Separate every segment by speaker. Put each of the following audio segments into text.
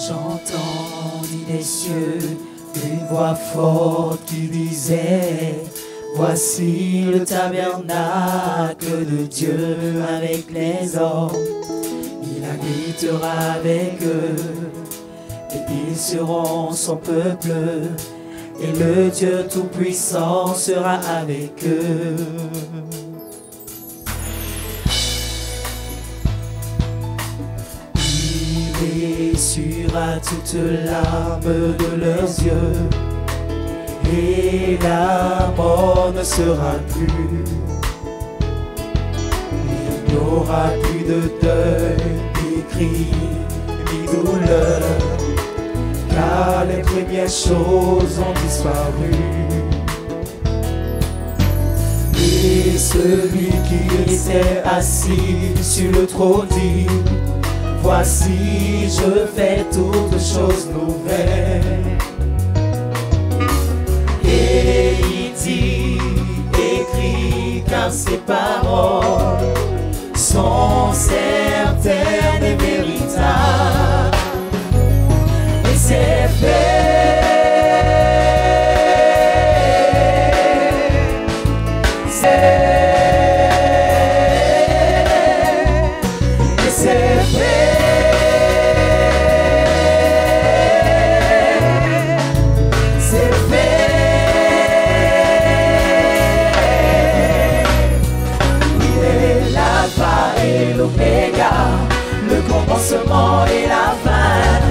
Speaker 1: J'entendis des cieux une voix forte qui disait: voici le tabernacle de Dieu avec les hommes. Il habitera avec eux et ils seront son peuple. Et le Dieu Tout-Puissant sera avec eux. Il essuiera toute larme de leurs yeux, et la mort ne sera plus. Il n'y aura plus de deuil, ni cris, ni douleur, car les premières choses ont disparu. Et celui qui était assis sur le trône dit: voici, je fais toutes choses nouvelles. Et il dit: écris, car ces paroles sont certaines et véritables. Et c'est fait, le commencement et la fin,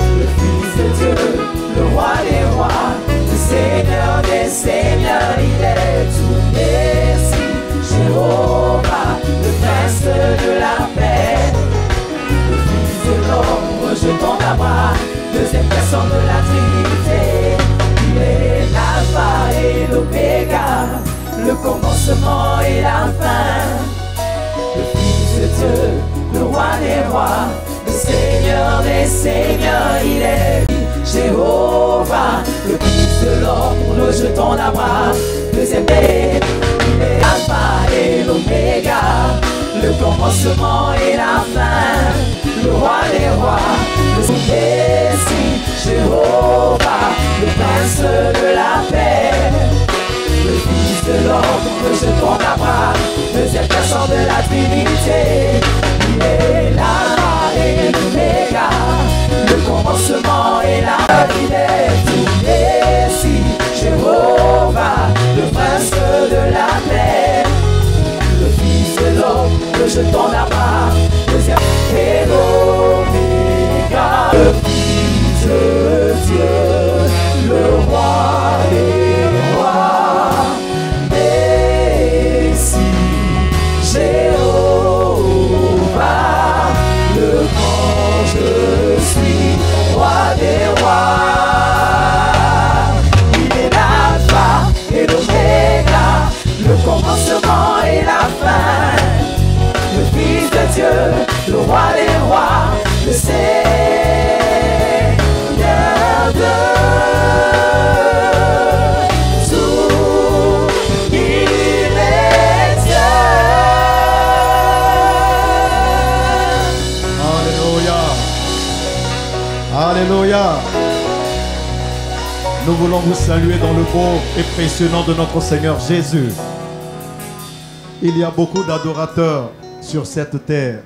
Speaker 1: le Fils de Dieu, le Roi des rois, le Seigneur des seigneurs. Il est tout Messie, Jéhovah, le Prince de la paix, le Fils de l'homme, rejetant la bras, deuxième personne de la Trinité. Il est l'Alpha et l'Oméga, le commencement et la fin, le Fils de Dieu, le Roi des rois, le Seigneur des seigneurs. Il est Jéhovah, le Fils de l'homme, rejetant la bras, deuxième paix. Il est Alpha et l'Oméga, le commencement et la fin, le Roi des rois, le Messie, Jéhovah, le Prince de la paix, le Fils de l'homme, rejetant la bras, deuxième personne de la Trinité. Il est l'Alpha et l'Oméga, le commencement et la fin. Il est tout Messie, Jéhovah, le Prince de la paix, le Fils de l'homme, rejetant la bras, deuxième et l'Oméga, le Fils de Dieu, le Roi des rois, Messie, Jéhovah, le grand je suis, Roi des rois. Il est l'Alpha et l'Oméga, le commencement et la fin, le Fils de Dieu, le Roi des rois, le Seigneur de tout, il est Dieu.
Speaker 2: Alléluia. Alléluia. Nous voulons vous saluer dans le beau et précieux nom de notre Seigneur Jésus. Il y a beaucoup d'adorateurs sur cette terre,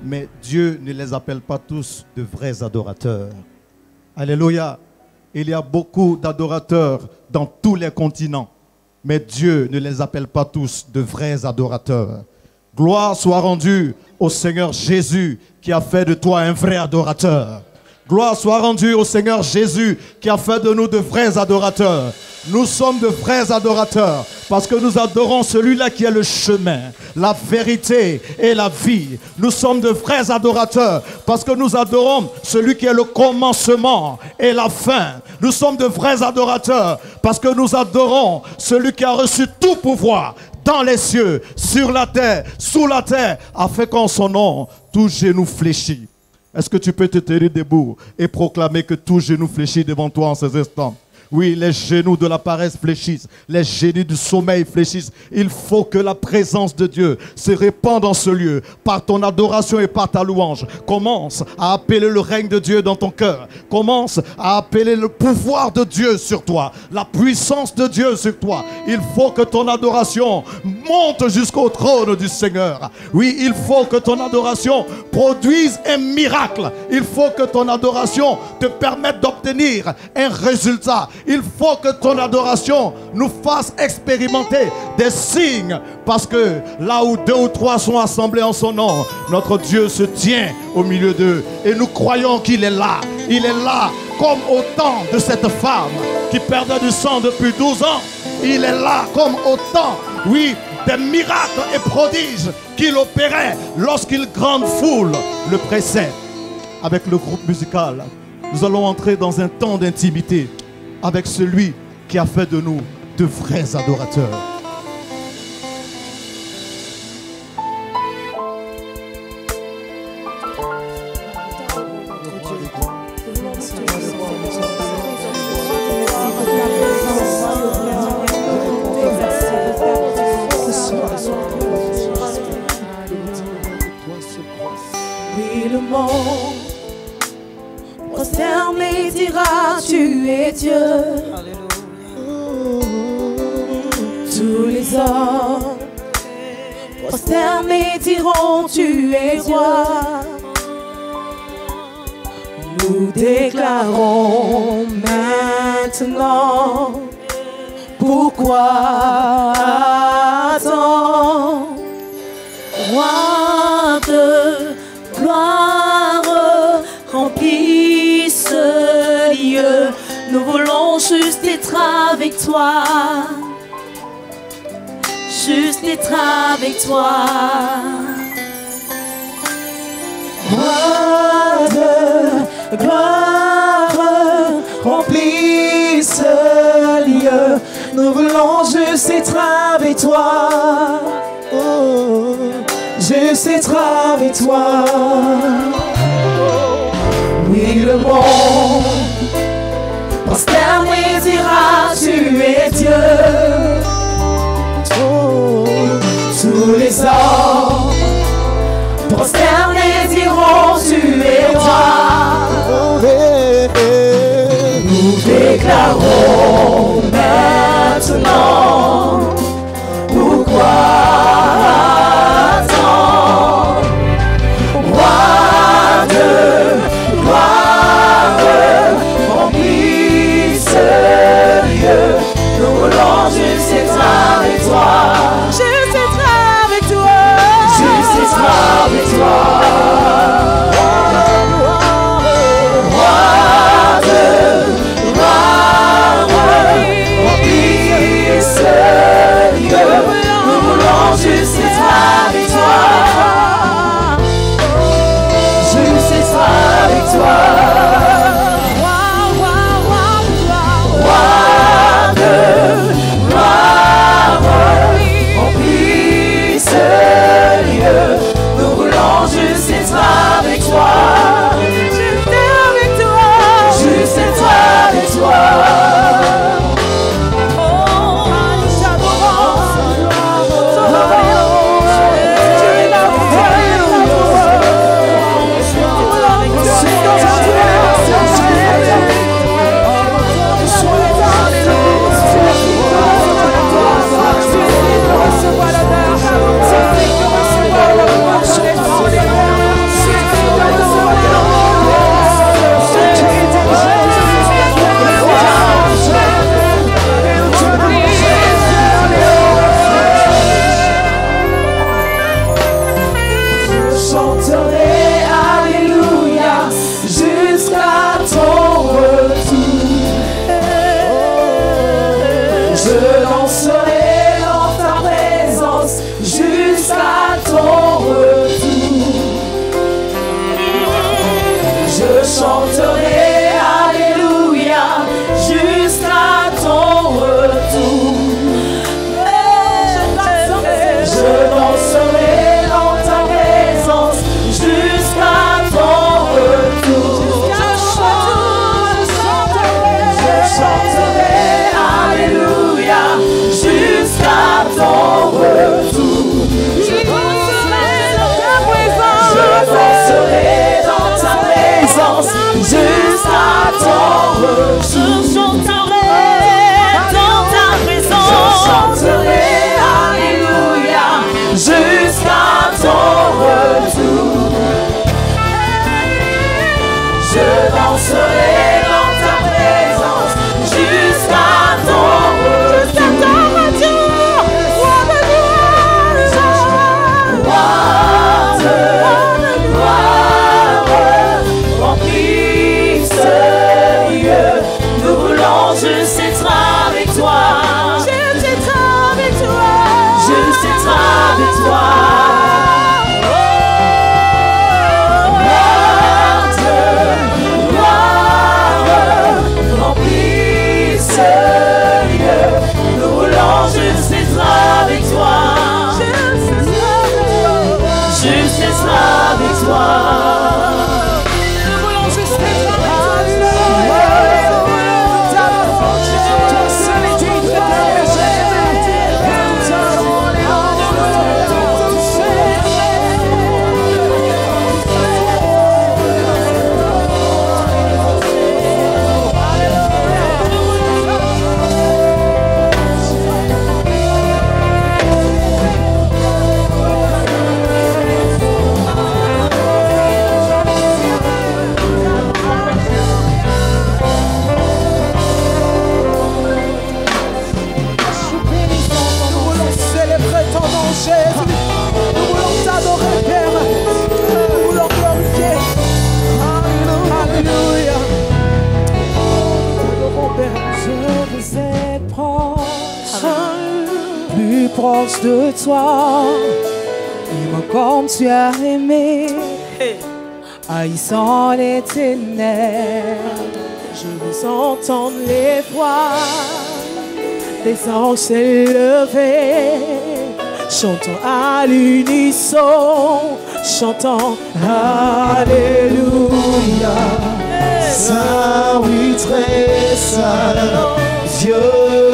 Speaker 2: mais Dieu ne les appelle pas tous de vrais adorateurs. Alléluia. Il y a beaucoup d'adorateurs dans tous les continents, mais Dieu ne les appelle pas tous de vrais adorateurs. Gloire soit rendue au Seigneur Jésus qui a fait de toi un vrai adorateur. Gloire soit rendue au Seigneur Jésus qui a fait de nous de vrais adorateurs. Nous sommes de vrais adorateurs parce que nous adorons celui-là qui est le chemin, la vérité et la vie. Nous sommes de vrais adorateurs parce que nous adorons celui qui est le commencement et la fin. Nous sommes de vrais adorateurs parce que nous adorons celui qui a reçu tout pouvoir dans les cieux, sur la terre, sous la terre, afin qu'en son nom, tout genou fléchit. Est-ce que tu peux te tenir debout et proclamer que tout genou fléchit devant toi en ces instants? Oui, les genoux de la paresse fléchissent, les genoux du sommeil fléchissent. Il faut que la présence de Dieu se répande dans ce lieu par ton adoration et par ta louange. Commence à appeler le règne de Dieu dans ton cœur. Commence à appeler le pouvoir de Dieu sur toi, la puissance de Dieu sur toi. Il faut que ton adoration monte jusqu'au trône du Seigneur. Oui, il faut que ton adoration produise un miracle. Il faut que ton adoration te permette d'obtenir un résultat. Il faut que ton adoration nous fasse expérimenter des signes, parce que là où 2 ou 3 sont assemblés en son nom, notre Dieu se tient au milieu d'eux et nous croyons qu'il est là. Il est là comme au temps de cette femme qui perdait du sang depuis 12 ans. Il est là comme au temps, oui, des miracles et prodiges qu'il opérait lorsqu'une grande foule le précède. Avec le groupe musical, nous allons entrer dans un temps d'intimité avec celui qui a fait de nous de vrais adorateurs.
Speaker 1: Oui, le monde prosterné dira tu es Dieu. Tous les hommes prosternés diront tu es roi. Nous déclarons maintenant pourquoi attends, roi de gloire, remplis ce lieu. Nous voulons juste être avec toi, juste être avec toi. Roi de gloire, remplis ce lieu. Nous voulons juste être avec toi, oh, juste être avec toi. Oui, le monde prosterné dira tu es Dieu. Oh, tous les hommes prosternés diront tu es roi. Nous déclarons maintenant pourquoi attends, roi de gloire, remplis ce lieu. Nous voulons juste être avec toi, juste être avec toi, juste être avec toi. Roi de gloire, remplis ce lieu. Nous voulons juste être avec toi, juste être avec toi. Roi de gloire, remplis ce lieu. Nous voulons juste être avec toi, juste avec toi, juste être avec toi. Oh, nous adorons, chanterai alléluia jusqu'à ton retour. Je danserai dans ta présence jusqu'à ton retour. Je chanterai alléluia jusqu'à ton retour. Je danserai dans ta présence justesse, la victoire.
Speaker 3: Nous voulons juste proche de toi, aime comme tu as aimé, haïssant les ténèbres. Je veux entendre les voix des anges s'élever, chantant à l'unisson, chantant Alléluia.
Speaker 1: Saint, oui, très saint, Dieu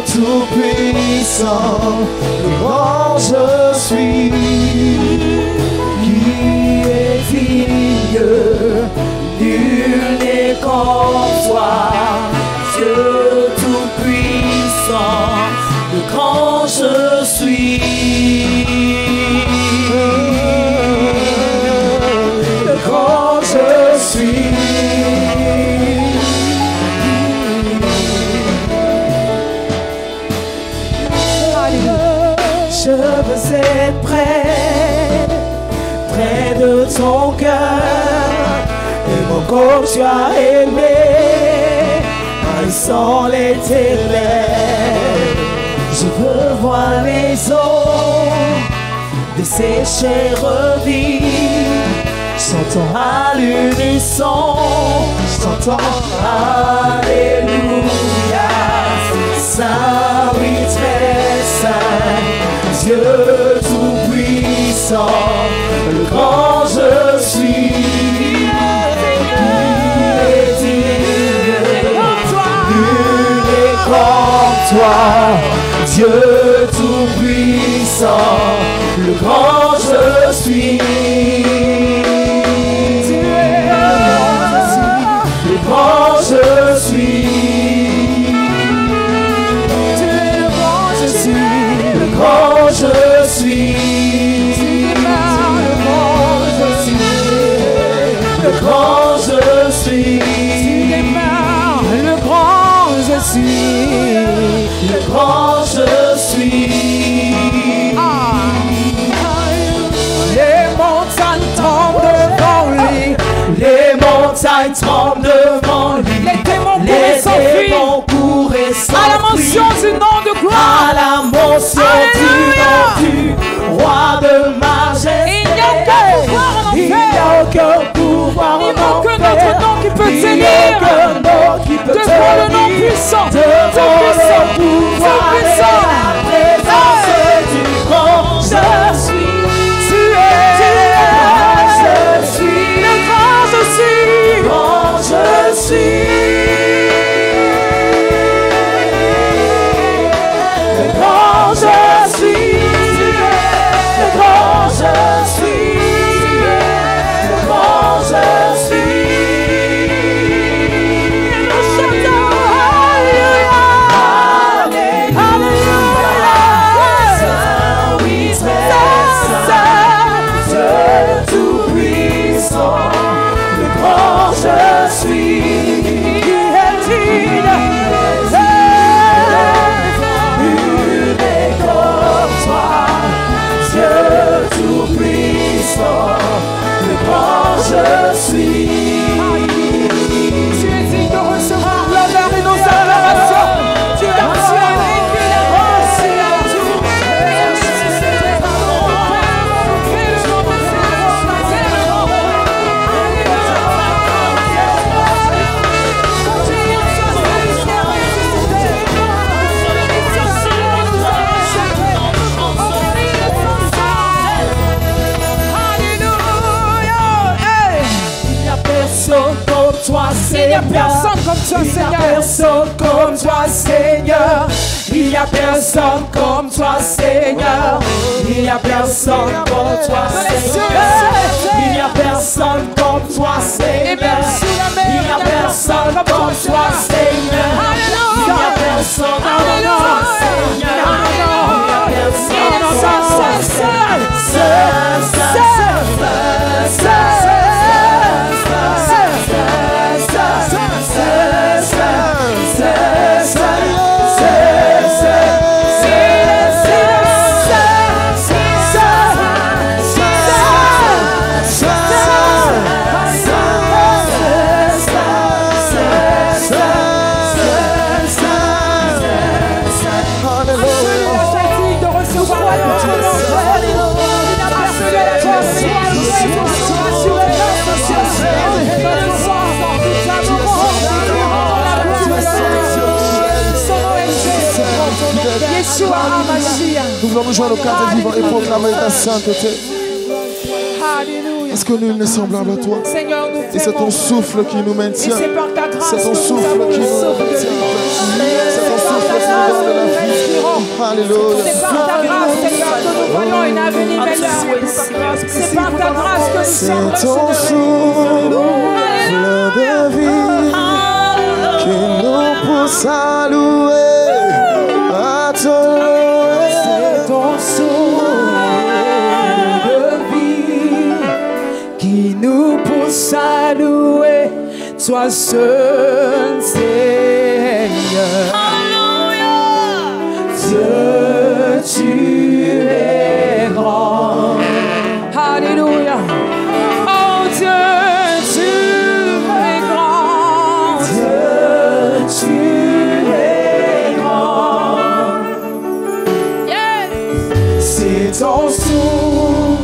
Speaker 1: tout-puissant, grand je suis, qui est digne, nul n'est comme toi, Dieu tout-puissant, le grand je suis, le grand je suis. Je veux être près de ton cœur, et mon corps tu as aimé, haïssant les ténèbres. Je veux voir les eaux dessécher, revivre, chantant à l'unisson, chantant Alléluia. Saint, oui, très saint, Dieu tout-puissant, le grand je suis, qui est digne, nul n'est comme toi, Dieu tout-puissant, le grand je suis, le grand je suis. Grand je suis, le grand je suis, le grand je suis, le grand je suis. Les montagnes tremblent devant lui, les montagnes tremblent devant lui,
Speaker 3: les démons
Speaker 1: pourraient s'enfuir
Speaker 3: à la mention du nom de gloire,
Speaker 1: à la mention du nom du roi de majesté.
Speaker 3: Il n'y a aucun pouvoir en enfer,
Speaker 1: il n'y a aucun pouvoir en
Speaker 3: il n'y a
Speaker 1: enfer,
Speaker 3: aucun autre nom qui peut
Speaker 1: il n'y a
Speaker 3: tenir
Speaker 1: aucun nom qui peut
Speaker 3: devant le nom
Speaker 1: tenir
Speaker 3: puissant,
Speaker 1: devant le pouvoir
Speaker 3: tout
Speaker 1: et
Speaker 3: puissant.
Speaker 1: la présence du grand je suis. Je suis
Speaker 3: le grand je suis,
Speaker 1: grand je suis. Le grand je suis, le grand je suis, le grand je suis.
Speaker 3: nous chantons Alléluia, Alléluia.
Speaker 1: Saint, oui, très saint, Dieu tout-puissant, le grand je suis, qui est digne, nul n'est comme toi, Dieu tout-puissant, le grand je suis.
Speaker 3: Tu es digne de recevoir l'honneur et nos adorations. Tu es Alléluia.
Speaker 1: toi,
Speaker 3: Il n'y a
Speaker 1: Seigneur.
Speaker 3: personne comme toi,
Speaker 1: Il n'y a
Speaker 3: Seigneur.
Speaker 1: personne comme toi, Seigneur. Il n'y a personne comme toi, Seigneur. Il n'y a personne comme toi, Seigneur. Il n'y a personne comme toi, Seigneur. Il n'y a personne comme toi, Seigneur. Il n'y a personne comme toi, Seigneur.
Speaker 4: Nous voulons nous joindre au cadre vivant et proclamer ta sainteté.
Speaker 3: Alléluia.
Speaker 4: Parce que nul n'est semblable à toi.
Speaker 3: Seigneur, nous
Speaker 4: Et c'est ton
Speaker 3: t'aimons.
Speaker 4: souffle qui nous
Speaker 3: Et
Speaker 4: maintient.
Speaker 3: c'est par ta grâce
Speaker 4: C'est ton
Speaker 3: que nous
Speaker 4: souffle
Speaker 3: avons
Speaker 4: qui
Speaker 3: le
Speaker 4: nous
Speaker 3: souffle de
Speaker 4: maintient.
Speaker 3: vie.
Speaker 4: C'est ton souffle qui nous donne de la vie. Alléluia.
Speaker 3: C'est par ta grâce, Seigneur, que nous voyons une avenir meilleur. C'est par ta grâce que nous sommes
Speaker 4: C'est ton
Speaker 3: ressuscités.
Speaker 4: souffle de vie qui nous pousse à louer, à te louer.
Speaker 1: C'est ton souffle de vie qui nous pousse à louer, toi seul, Seigneur. Dieu, tu es grand.
Speaker 3: Alléluia. Oh Dieu, tu es grand.
Speaker 1: Dieu, tu es grand. C'est ton souffle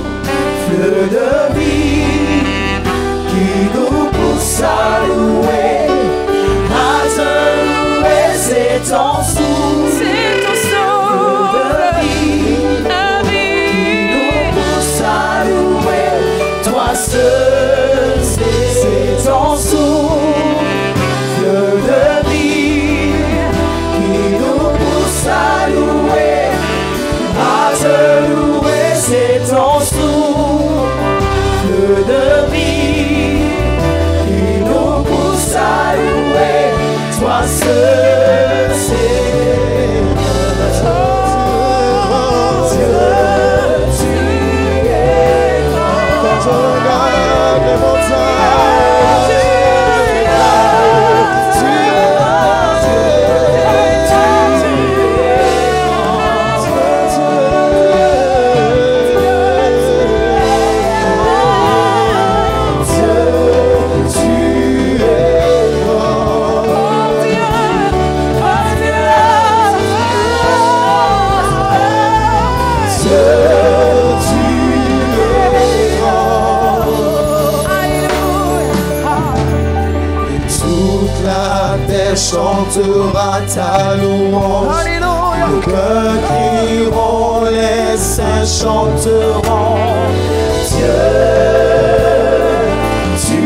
Speaker 1: de vie qui nous pousse à louer, à te louer. C'est ton souffle
Speaker 3: C'est ton
Speaker 1: de
Speaker 3: souffle
Speaker 1: vie
Speaker 3: de
Speaker 1: qui
Speaker 3: vie.
Speaker 1: nous pousse à louer, toi seul. C'est ton souffle de vie qui nous pousse à louer, à te louer. C'est ton souffle de vie qui nous pousse à louer, toi seul, Seigneur. Dieu, tu es grand.
Speaker 4: Quand on regarde les montagnes, tu es toute la terre chantera ta louange. Nos cœurs crieront, les saints chanteront. Dieu, tu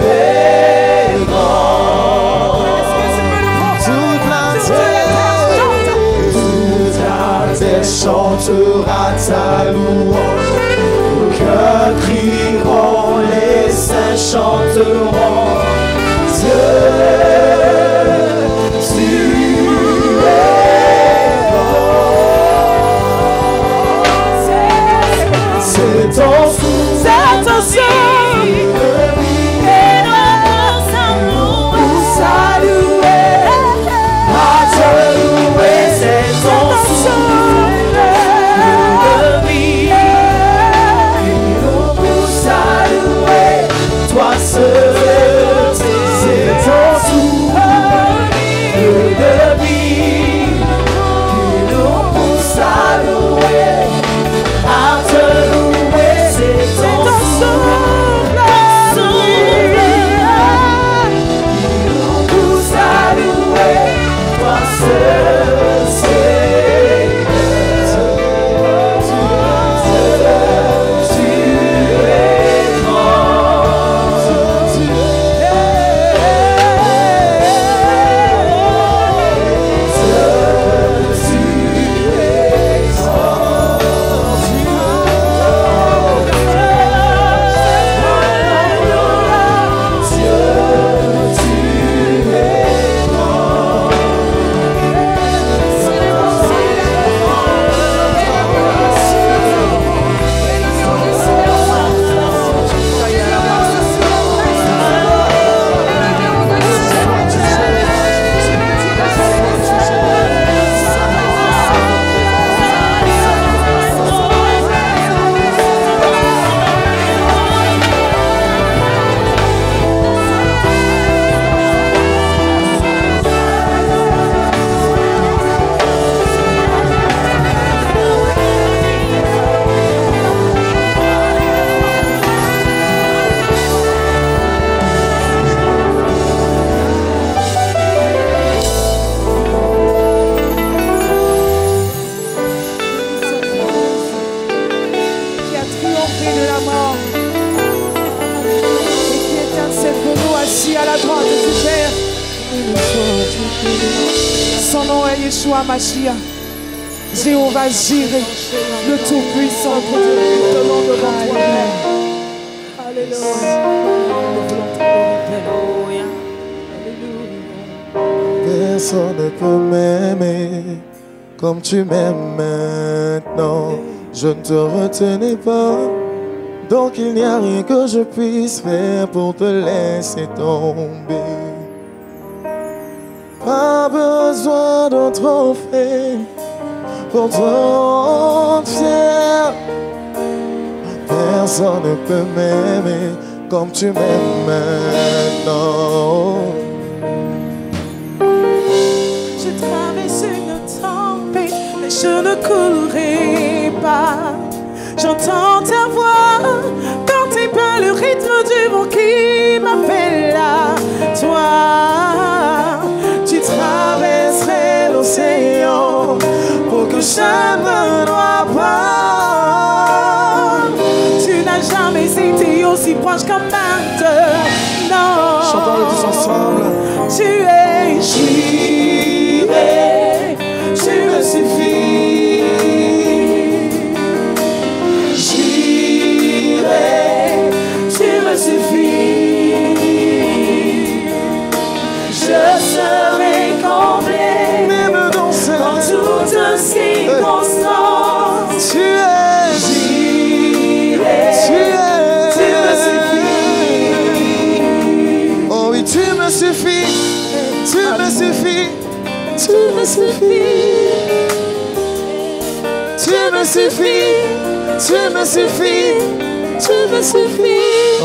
Speaker 4: es grand. Toute la terre chantera ta louange. Nos cœurs crieront, les saints chanteront. Dieu, tu es grand. C'est ton souffle de vie et nous saluer, à te louer. C'est ton souffle de vie qui nous pousse à louer, toi seul. C'est ton souffle de vie qui nous pousse à louer, à te louer. C'est ton souffle
Speaker 3: Son nom est Yeshua Mashiach. Jéhovah Jireh, le Tout-Puissant. Le nom de toi. Alléluia.
Speaker 4: Personne ne peut m'aimer comme tu m'aimes maintenant. Je ne te retenais pas, donc il n'y a rien que je puisse faire pour te laisser tomber. Pas besoin d'un trophée pour te rendre fier. Personne ne peut m'aimer comme tu m'aimes maintenant.
Speaker 3: Je traverse une tempête, mais je ne courrai pas. J'entends ta voix, portée par le rythme du vent qui m'appelle à toi. Tu traverserais l'océan pour que je ne noie pas. Tu n'as jamais été aussi proche comme maintenant.
Speaker 4: Chantons-le tous ensemble.
Speaker 3: Tu es Jireh, tu me suffis. Jireh, tu me suffis. Je serai complet
Speaker 4: Même dans
Speaker 3: en toutes circonstances.
Speaker 4: tu es,
Speaker 3: Jireh, tu me suffis.
Speaker 4: oh oui, tu me suffis, tu me suffis, tu me suffis, tu me suffis, tu me suffis, tu me suffis. Oh.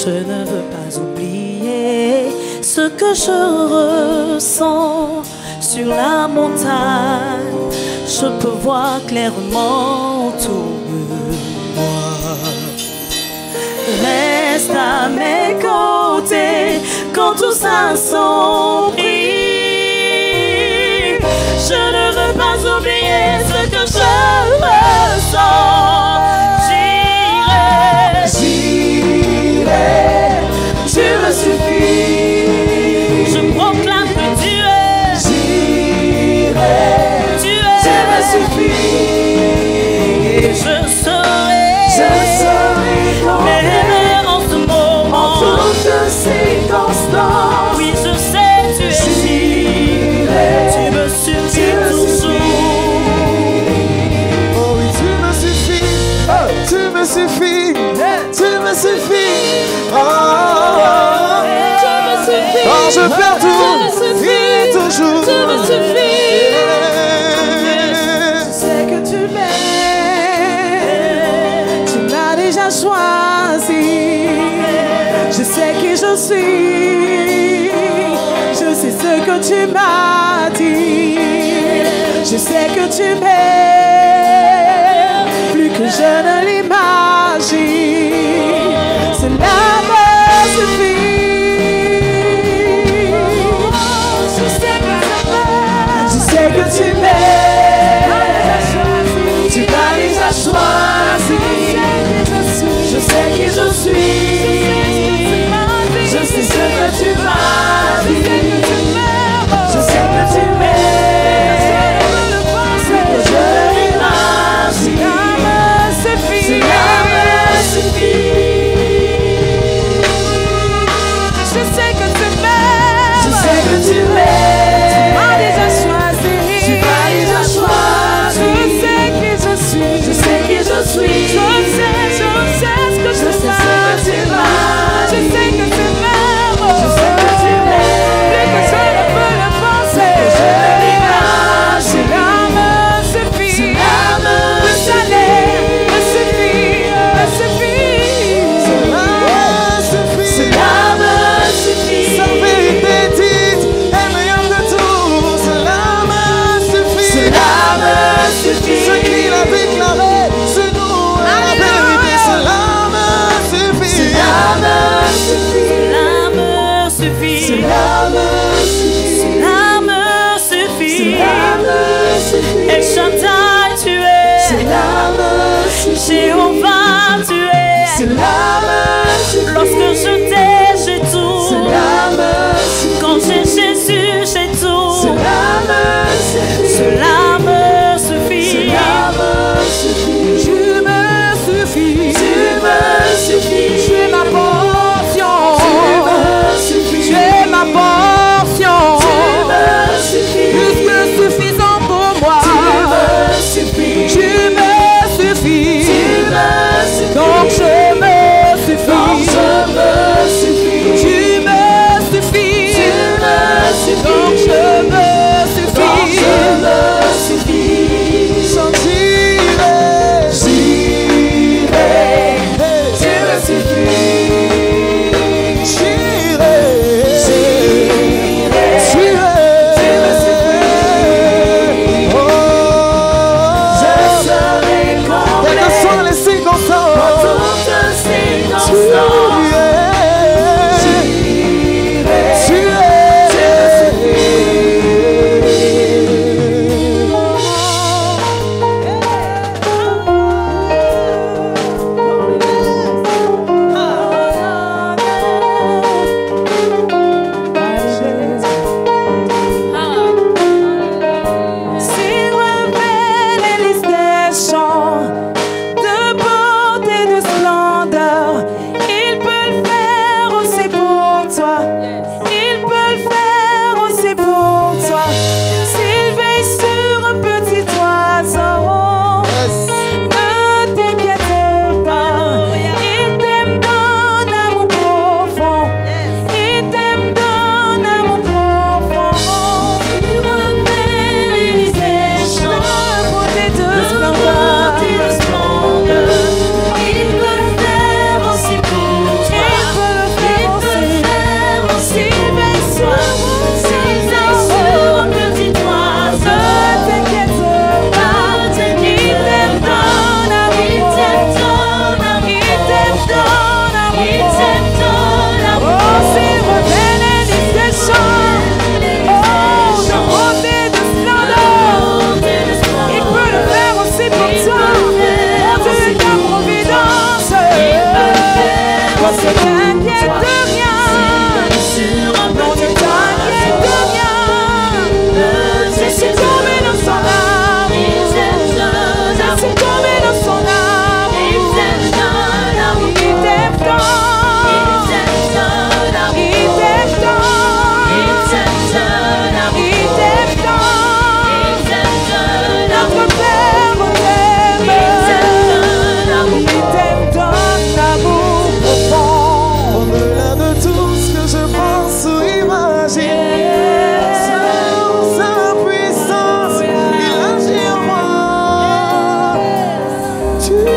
Speaker 5: Je ne veux pas oublier ce que je ressens sur la montagne. Je peux voir clairement autour de moi. Reste à mes côtés quand tout s'assombrit. Je ne veux pas oublier ce que je ressens.
Speaker 3: Jireh, tu me suffis.
Speaker 5: Je proclame que tu es
Speaker 3: Jireh, tu me suffis.
Speaker 5: Je serai
Speaker 3: complet
Speaker 5: en ce
Speaker 3: en
Speaker 5: moment.
Speaker 3: toutes circonstances.
Speaker 5: Oui, je sais, tu es
Speaker 3: Jireh,
Speaker 5: tu me suffis toujours.
Speaker 4: Oh oui, tu me suffis, tu me suffis, tu me suffis. Oh,
Speaker 5: Tu me suffis.
Speaker 4: oh, je perds tout, et toujours.
Speaker 5: Tu me suffis.
Speaker 3: je sais que tu m'aimes. Tu m'as déjà choisi. Je sais qui je suis. Je sais ce que tu m'as dit. Je sais que tu m'aimes plus que je ne l'imagine. Cela me suffit. Je sais que tu m'aimes. Je sais que tu m'aimes. Tu m'as déjà choisi. Je sais qui je suis. Je sais ce que tu m'as dit. Je sais que tu m'aimes. Plus que je l'imagine. Cela me suffit. Je sais que tu m'aimes. Je sais que tu m'aimes. Tu m'as déjà choisi. Tu m'as déjà choisi. Je sais qui je suis. Je sais qui je suis. Je sais ce que tu m'as. Je sais que tu m'aimes. Je sais que tu m'aimes. Plus que je ne peux le penser. Je l'imagine. Cela me suffit. Cela me suffit. Me suffit.
Speaker 4: Cela suffit.
Speaker 3: Cela me suffit.
Speaker 4: Sa vérité dite est meilleure de tout. Cela me suffit.
Speaker 3: Cela me suffit.
Speaker 4: Ce qu'il a déclaré, c'est nous et la vérité. Cela me suffit.
Speaker 3: Cela me suffit.
Speaker 5: Cela me suffit.
Speaker 3: Cela me suffit.
Speaker 5: Cela me suffit.
Speaker 3: Cela me suffit.
Speaker 5: El Shaddai, tu es.
Speaker 3: Cela me suffit.
Speaker 5: Jéhovah, tu es.
Speaker 3: Cela me suffit.
Speaker 5: Lorsque je t'ai, j'ai tout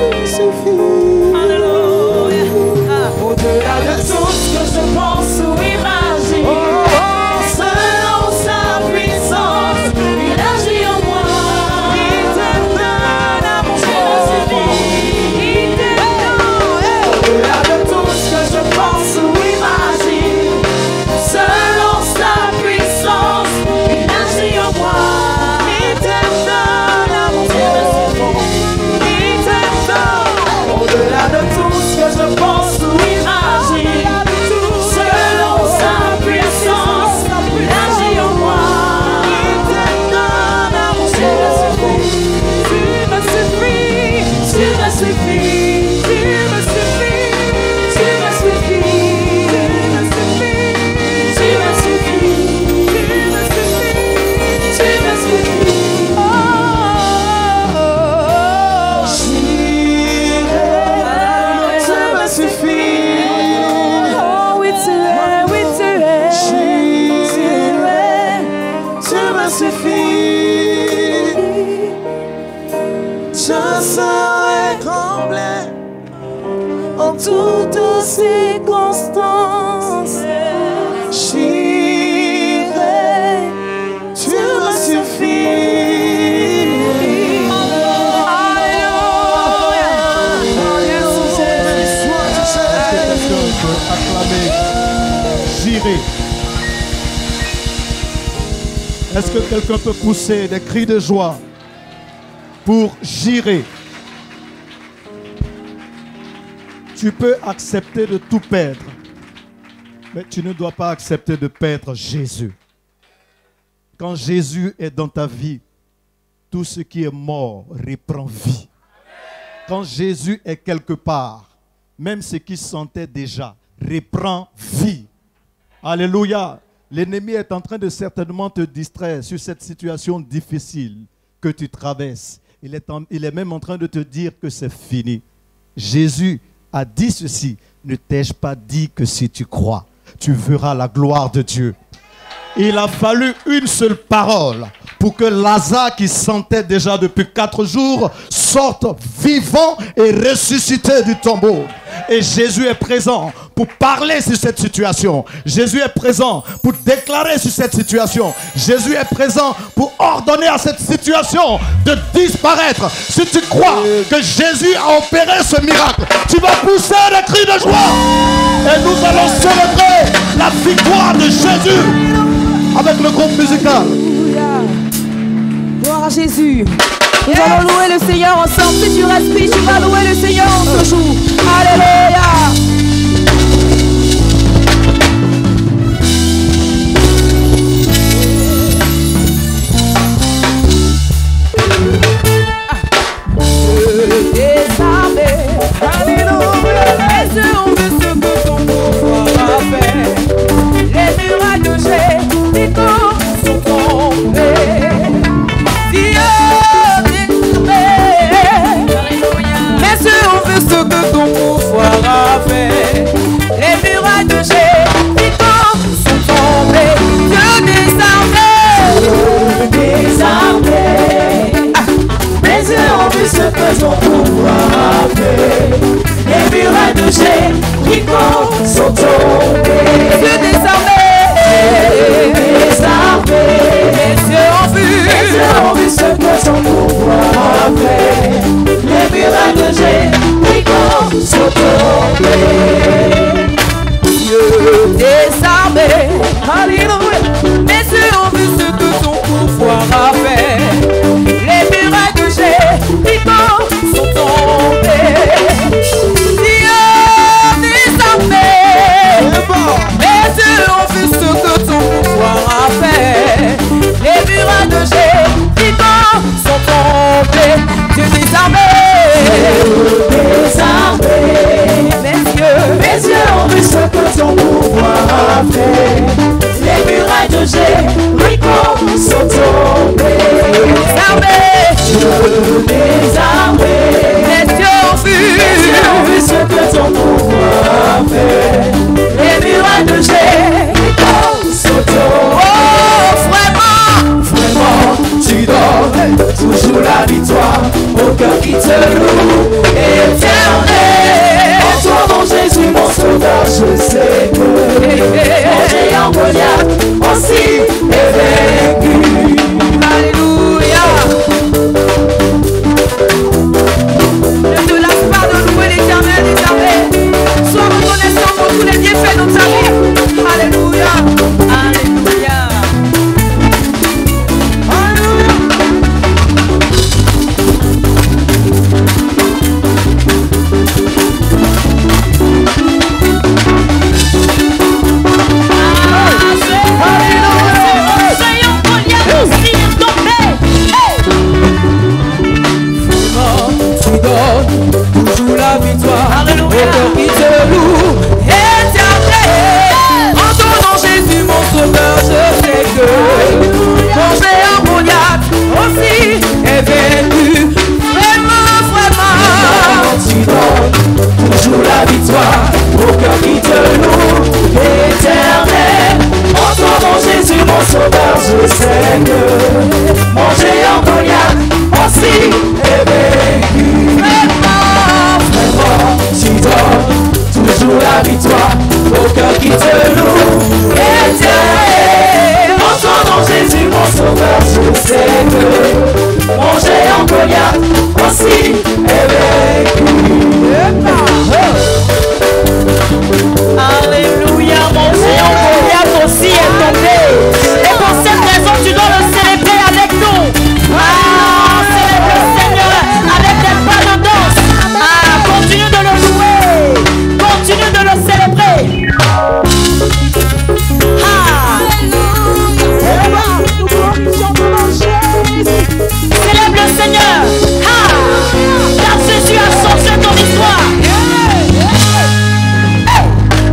Speaker 4: me suffis.
Speaker 5: Alléluia. Au-delà de tout ce que je pense ou imagine, selon sa puissance, il agit en moi. Il te donne à mon au-delà de tout ce que je pense ou imagine, selon sa puissance, il agit en moi. Il te donne à mon il te donne au-delà de tout ce que je pense ou imagine, selon sa puissance, il agit en moi. Il te donne à mon tu me suffis, tu me suffis.
Speaker 4: Je serai comblé en toutes circonstances. J'irai, tu me suffis.
Speaker 2: J'irai. Est-ce que quelqu'un peut pousser des cris de joie pour j'irai? Tu peux accepter de tout perdre, mais tu ne dois pas accepter de perdre Jésus. Quand Jésus est dans ta vie, tout ce qui est mort reprend vie. Quand Jésus est quelque part, même ce qui sentait déjà reprend vie. Alléluia. L'ennemi est en train de certainement te distraire sur cette situation difficile que tu traverses. Il est même en train de te dire que c'est fini. Jésus a dit ceci: ne t'ai-je pas dit que si tu crois, tu verras la gloire de Dieu? Il a fallu une seule parole pour que Lazare, qui sentait déjà depuis 4 jours, sorte vivant et ressuscité du tombeau. Et Jésus est présent pour parler sur cette situation. Jésus est présent pour déclarer sur cette situation. Jésus est présent pour ordonner à cette situation de disparaître. Si tu crois que Jésus a opéré ce miracle, tu vas pousser des cris de joie. Et nous allons célébrer la victoire de Jésus avec le groupe musical.
Speaker 3: Gloire à Jésus. Nous allons louer le Seigneur ensemble. Si tu respires, tu vas louer le Seigneur en ce jour. Alléluia.
Speaker 5: Son pouvoir fait. Les murailles de Jéricho sont tombés. Dieu désarmé, les yeux ont vu ce que son pouvoir fait. Les murailles de Jéricho sont tombés. Dieu désarmé, alléluia. Les yeux ont vu ce que son pouvoir a fait. Les murailles de Jéricho sont tombés. Dieu désarmé, les yeux ont vu ce que ton pouvoir a fait. Les murailles de Jéricho sont tombés. Dieu désarmé, mes yeux ont vu ce que ton pouvoir a fait. Les murailles de Jéricho sont tombées. Désarmé, les yeux ont vu ce que ton pouvoir a fait. Les murailles de Jéricho sont tombées. Oh, vraiment, tu donnes toujours la victoire au cœur qui te loue. Et la victoire. Au cœur qui te loue, éternel. En ton nom Jésus mon sauveur, je sais que mon géant Goliath aussi est vaincu. Vraiment, vraiment, tu donnes toujours la victoire. Au cœur qui te loue, éternel. En ton nom Jésus mon sauveur, je sais que mon géant Goliath aussi est vaincu. Vraiment, vraiment, tu donnes toujours la victoire. Au cœur qui te loue, éternel. En ton nom Jésus mon sauveur, je sais que mon géant Goliath aussi est vaincu. Alléluia, mon géant Goliath aussi est tombé. Et pour cette raison, tu dois le célébrer avec nous. Ah, célèbre le Seigneur avec des pas de danse. Ah, continue de le louer. Continue de le célébrer. Ah. Célèbre le Seigneur. Ah. Car Jésus a changé ton histoire.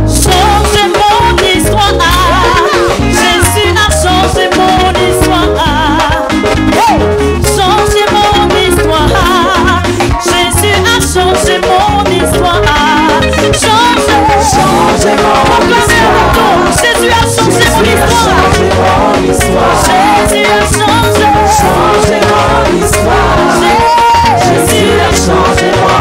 Speaker 5: Changé mon histoire. Jésus a changé mon histoire. Changé mon histoire. Jésus a changé mon histoire. Changé mon histoire. Jésus a changé mon histoire. Jésus a changé mon histoire. Jésus a changé mon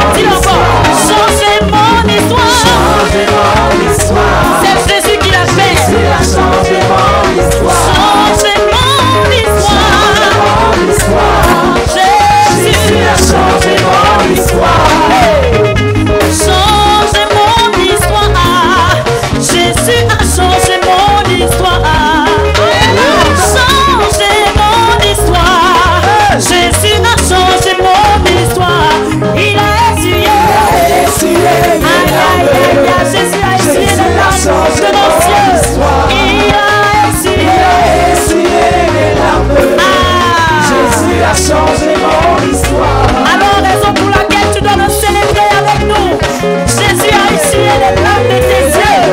Speaker 5: histoire. Changé mon histoire. C'est Jésus qui l'a fait. Jésus a changé mon histoire. Changé mon histoire. Jésus a changé mon histoire. Changé mon histoire. Jésus a changé mon histoire. Changé mon histoire. Jésus a changé mon histoire. Il a essuyé. Aïe, aïe, aïe, aïe. Jésus a essuyé les larmes de nos cieux. Il a essuyé les larmes. Jésus a changé mon histoire. Alors, raison pour laquelle tu dois le célébrer avec nous. Jésus a essuyé les larmes de tes yeux.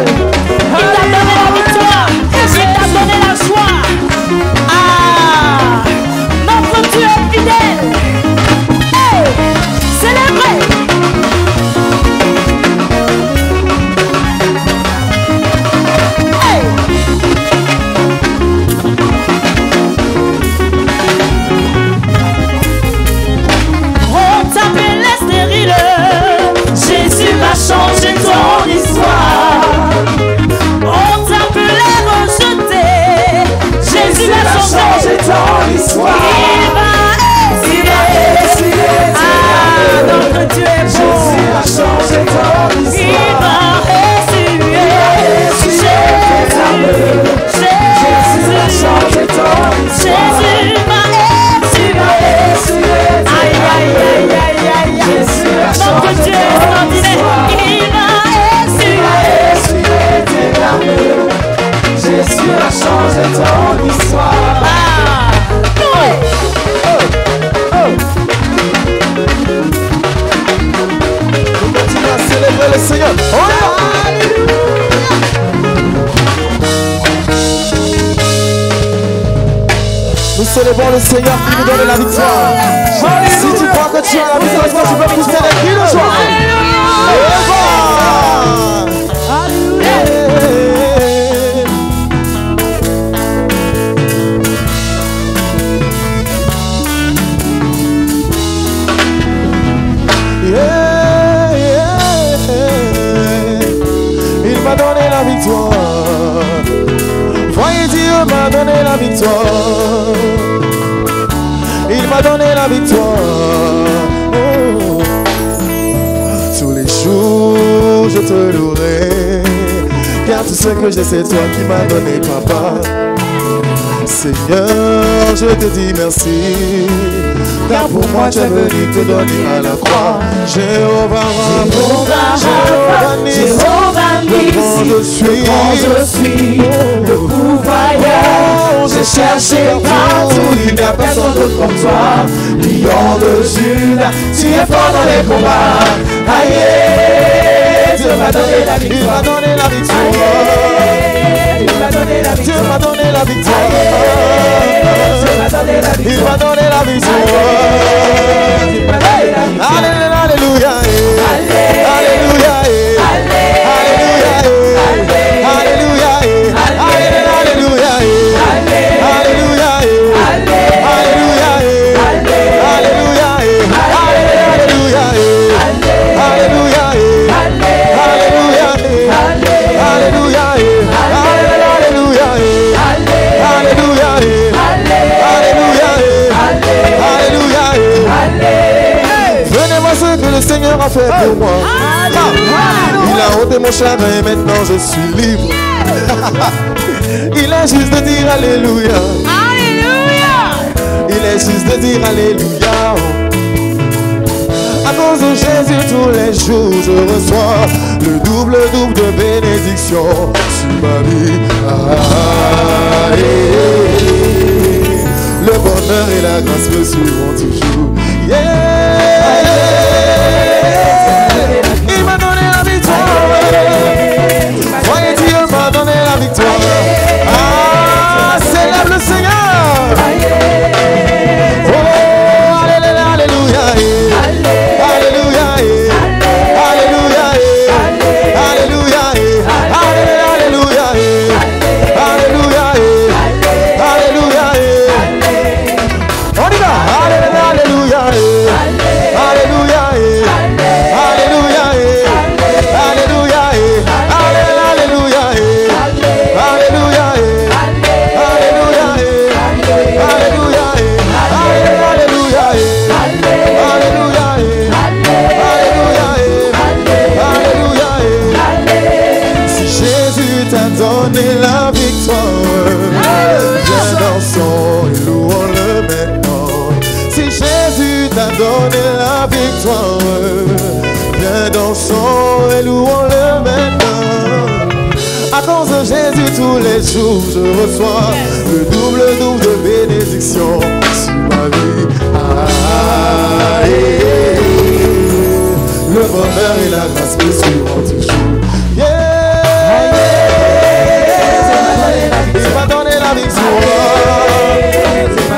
Speaker 5: Il t'a donné la victoire. Il t'a donné la joie. Ah, notre Dieu est fidèle. Hey, célébrez. On t'appelait stérile. Jésus va changer ton histoire. On t'appelait rejeté. Jésus va changer ton histoire. Il va essuyer. Ah, notre Dieu est bon. Jésus va changer ton histoire. Il va essuyer. Jésus va changer ton histoire. Jésus va essuyer. Aïe, aïe, aïe, aïe, aïe, aïe. Notre Dieu est extraordinaire. Il va essuyer tes larmes. Jésus a changé ton histoire. Ah,
Speaker 4: On continue à célébrer le Seigneur. Nous célébrons le Seigneur qui nous donne la victoire. Si tu crois que tu as la victoire, tu peux pousser les cris de joie. Il m'a donné la victoire. Voyez, Dieu m'a donné la victoire. Il m'a donné la victoire. Oh. Tous les jours je te louerai, car tout ce que j'ai c'est toi qui m'as donné, papa. Seigneur, je te dis merci, car pour moi tu es venu te donner à la croix. Jéhovah, quand je suis le pourvoyeur, j'ai cherché partout, il n'y a personne d'autre comme toi. Lion de Juda, tu es fort dans les combats. Aïe, m'a donné la victoire. Il m'a donné la victoire. Dieu m'a donné la victoire. Il m'a donné la victoire. Alléluia, alléluia, alléluia, alléluia, alléluia, alléluia, venez voir ce que le Seigneur a fait pour moi. Il a ôté mon chagrin et maintenant je suis libre. Il est juste de dire alléluia. Il est juste de dire alléluia. À cause de Jésus, tous les jours, je reçois le double de bénédiction sur ma vie. Le bonheur et la grâce me suivront toujours. Il m'a donné la victoire. Voyez, Dieu m'a donné la victoire. Célèbre le Seigneur. Oh, alléluia, alléluia. Alléluia, alléluia, alléluia, alléluia, alléluia, alléluia. On y va. Alléluia, alléluia, alléluia, alléluia, alléluia, si Jésus t'a donné la victoire, viens dansons et louons-le maintenant. Si Jésus t'a donné la victoire, viens dansons et louons-le maintenant. À cause de Jésus, tous les jours, je reçois le double de bénédiction sur ma vie. Le bonheur et la grâce me suivront toujours. Il m'a donné la victoire.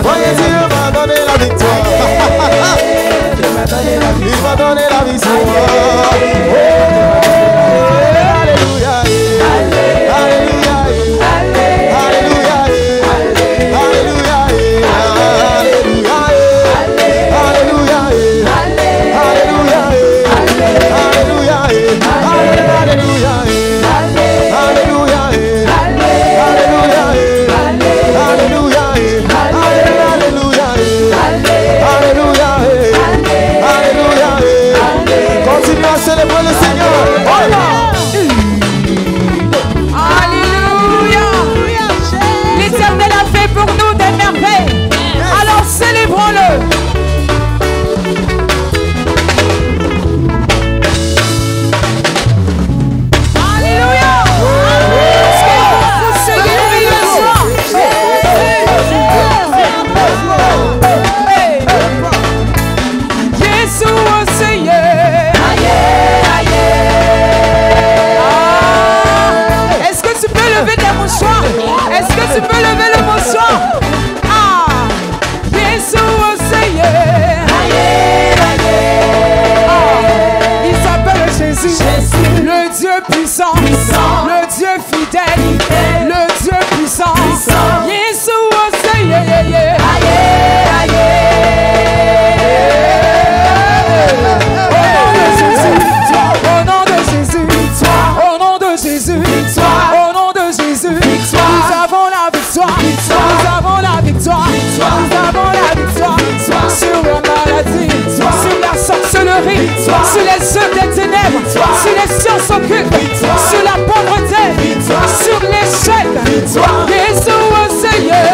Speaker 4: Voyez, Dieu m'a donné la victoire. Il m'a donné la victoire. Alléluia. Alléluia. Alléluia. Alléluia. Alléluia. Continue à célébrer le Seigneur.
Speaker 3: Alléluia. L'Éternel a fait pour nous des merveilles. Alors célébrons-le. Alléluia. Est-ce que tu peux lever tes mouchoirs? Est-ce que tu peux lever le mouchoir? Jésus, Seigneur. Il s'appelle Jésus, le Dieu puissant, le Dieu fidèle, le Dieu puissant. Jésus, Seigneur. Au nom de Jésus, au nom de Jésus, au nom de Jésus, nous avons la victoire, nous avons la victoire, nous avons la victoire sur la maladie, sur la sorcellerie, sur les œuvres des ténèbres, sur les sciences occultes, sur la pauvreté, sur l'échec. Jésus, au Seigneur.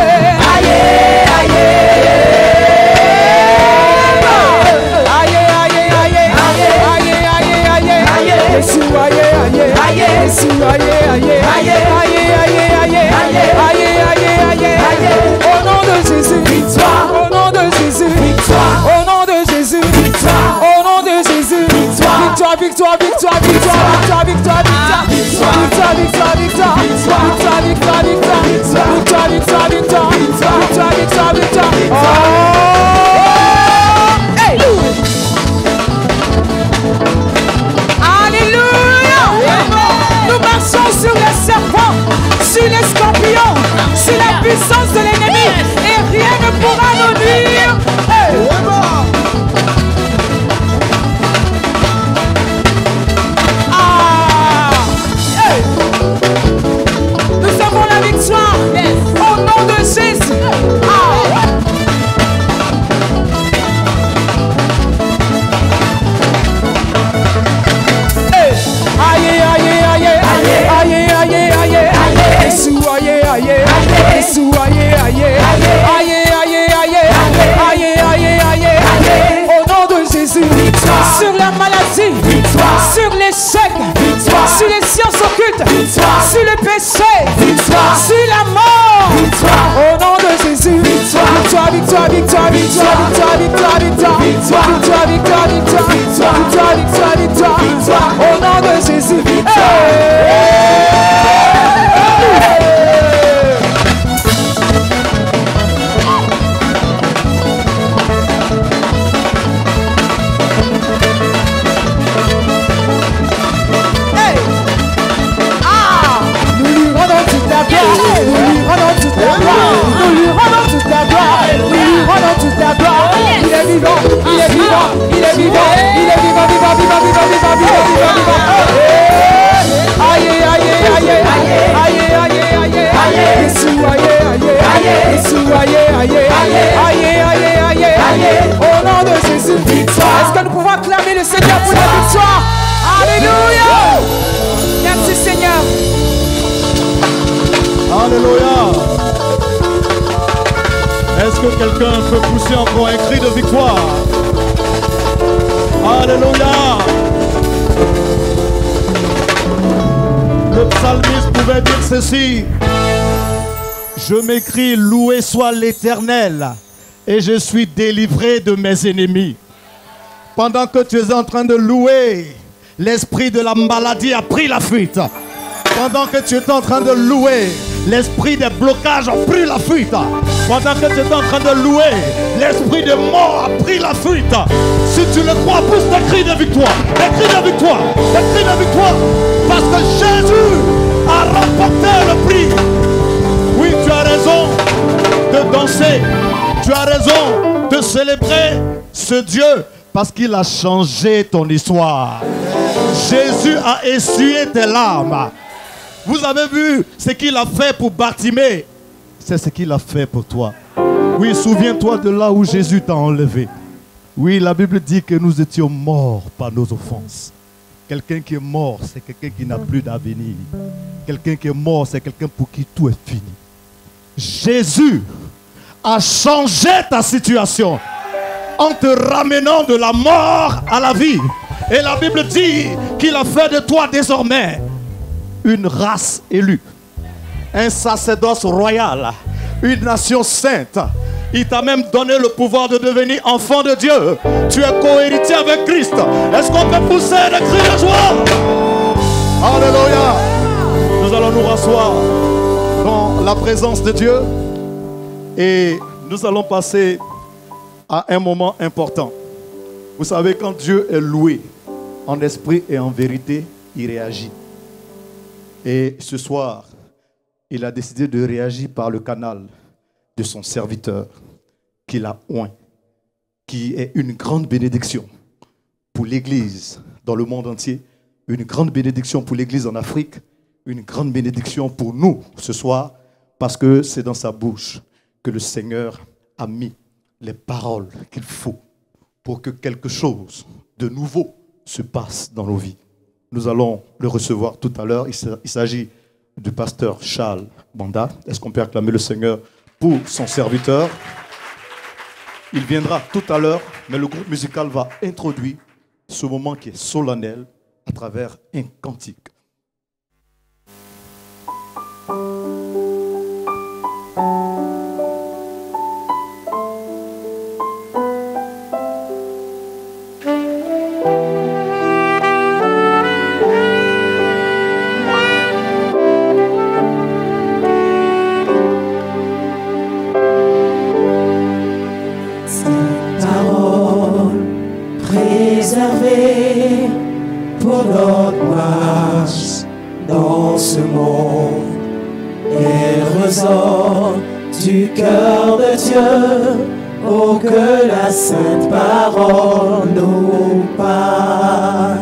Speaker 3: Au nom de Jésus, victoire. Au nom de Jésus, victoire. Au nom de Jésus, victoire. Au nom de Jésus, victoire. Victoire victoire, victoire, victoire, victoire, victoire, victoire, victoire, victoire, victoire, victoire, victoire, victoire, victoire, victoire, victoire, victoire, victoire, victoire, victoire. Hey! Alléluia! Nous marchons sur les serpents, sur les scorpions, sur la puissance de l'ennemi, et rien ne pourra nous nuire. Hey! Nous avons la victoire au nom de Jésus. Aïe, aïe, aïe, aïe, aïe, aïe, aïe, aïe, Jésus, aïe, aïe, Jésus, aïe, aïe, aïe, aïe, aïe, aïe, aïe, aïe, au nom de Jésus. Sur la maladie, sur l'échec, sur les sciences occultes, sur le péché, sur la mort, au nom de Jésus. Victoire, victoire, victoire, victoire, victoire, victoire, victoire, victoire, victoire, victoire, victoire, victoire, victoire, victoire, au nom de Jésus. Nous lui rendons toute la gloire, nous lui rendons toute la gloire. Il est vivant, il est vivant, il est vivant, il est vivant, vivant, vivant, vivant, vivant, vivant, vivant. Aïe, aïe, aïe, aïe, aïe, aïe, aïe, Jésus, aïe, aïe, Jésus, aïe, aïe, aïe, aïe, aïe, aïe, au nom de Jésus. Est-ce que nous pouvons acclamer le Seigneur pour la victoire? Alléluia. Merci Seigneur.
Speaker 2: Alléluia. Est-ce que quelqu'un peut pousser encore un cri de victoire? Alléluia. Le psalmiste pouvait dire ceci: je m'écris, loué soit l'Éternel, et je suis délivré de mes ennemis. Pendant que tu es en train de louer, l'esprit de la maladie a pris la fuite. Pendant que tu es en train de louer, l'esprit des blocages a pris la fuite. Pendant que tu es en train de louer, l'esprit de mort a pris la fuite. Si tu le crois, pousse des cris de victoire. Des cris de victoire. Des cris de victoire. Parce que Jésus a remporté le prix. Oui, tu as raison de danser. Tu as raison de célébrer ce Dieu parce qu'il a changé ton histoire. Jésus a essuyé tes larmes. Vous avez vu ce qu'il a fait pour Bartimée. C'est ce qu'il a fait pour toi. Oui, souviens-toi de là où Jésus t'a enlevé. Oui, la Bible dit que nous étions morts par nos offenses. Quelqu'un qui est mort, c'est quelqu'un qui n'a plus d'avenir. Quelqu'un qui est mort, c'est quelqu'un pour qui tout est fini. Jésus a changé ta situation en te ramenant de la mort à la vie. Et la Bible dit qu'il a fait de toi désormais une race élue, un sacerdoce royal, une nation sainte. Il t'a même donné le pouvoir de devenir enfant de Dieu. Tu es co-héritier avec Christ. Est-ce qu'on peut pousser des cris de joie? Alléluia. Nous allons nous rasseoir dans la présence de Dieu et nous allons passer à un moment important. Vous savez, quand Dieu est loué en esprit et en vérité, il réagit. Et ce soir, il a décidé de réagir par le canal de son serviteur qu'il a oint, qui est une grande bénédiction pour l'Église dans le monde entier, une grande bénédiction pour l'Église en Afrique, une grande bénédiction pour nous ce soir, parce que c'est dans sa bouche que le Seigneur a mis les paroles qu'il faut pour que quelque chose de nouveau se passe dans nos vies. Nous allons le recevoir tout à l'heure. Il s'agit du pasteur Charles Banda. Est-ce qu'on peut acclamer le Seigneur pour son serviteur? Il viendra tout à l'heure, mais le groupe musical va introduire ce moment qui est solennel à travers un cantique.
Speaker 1: pour notre marche dans ce monde. Et ressort du cœur de Dieu, oh que la sainte parole nous parle.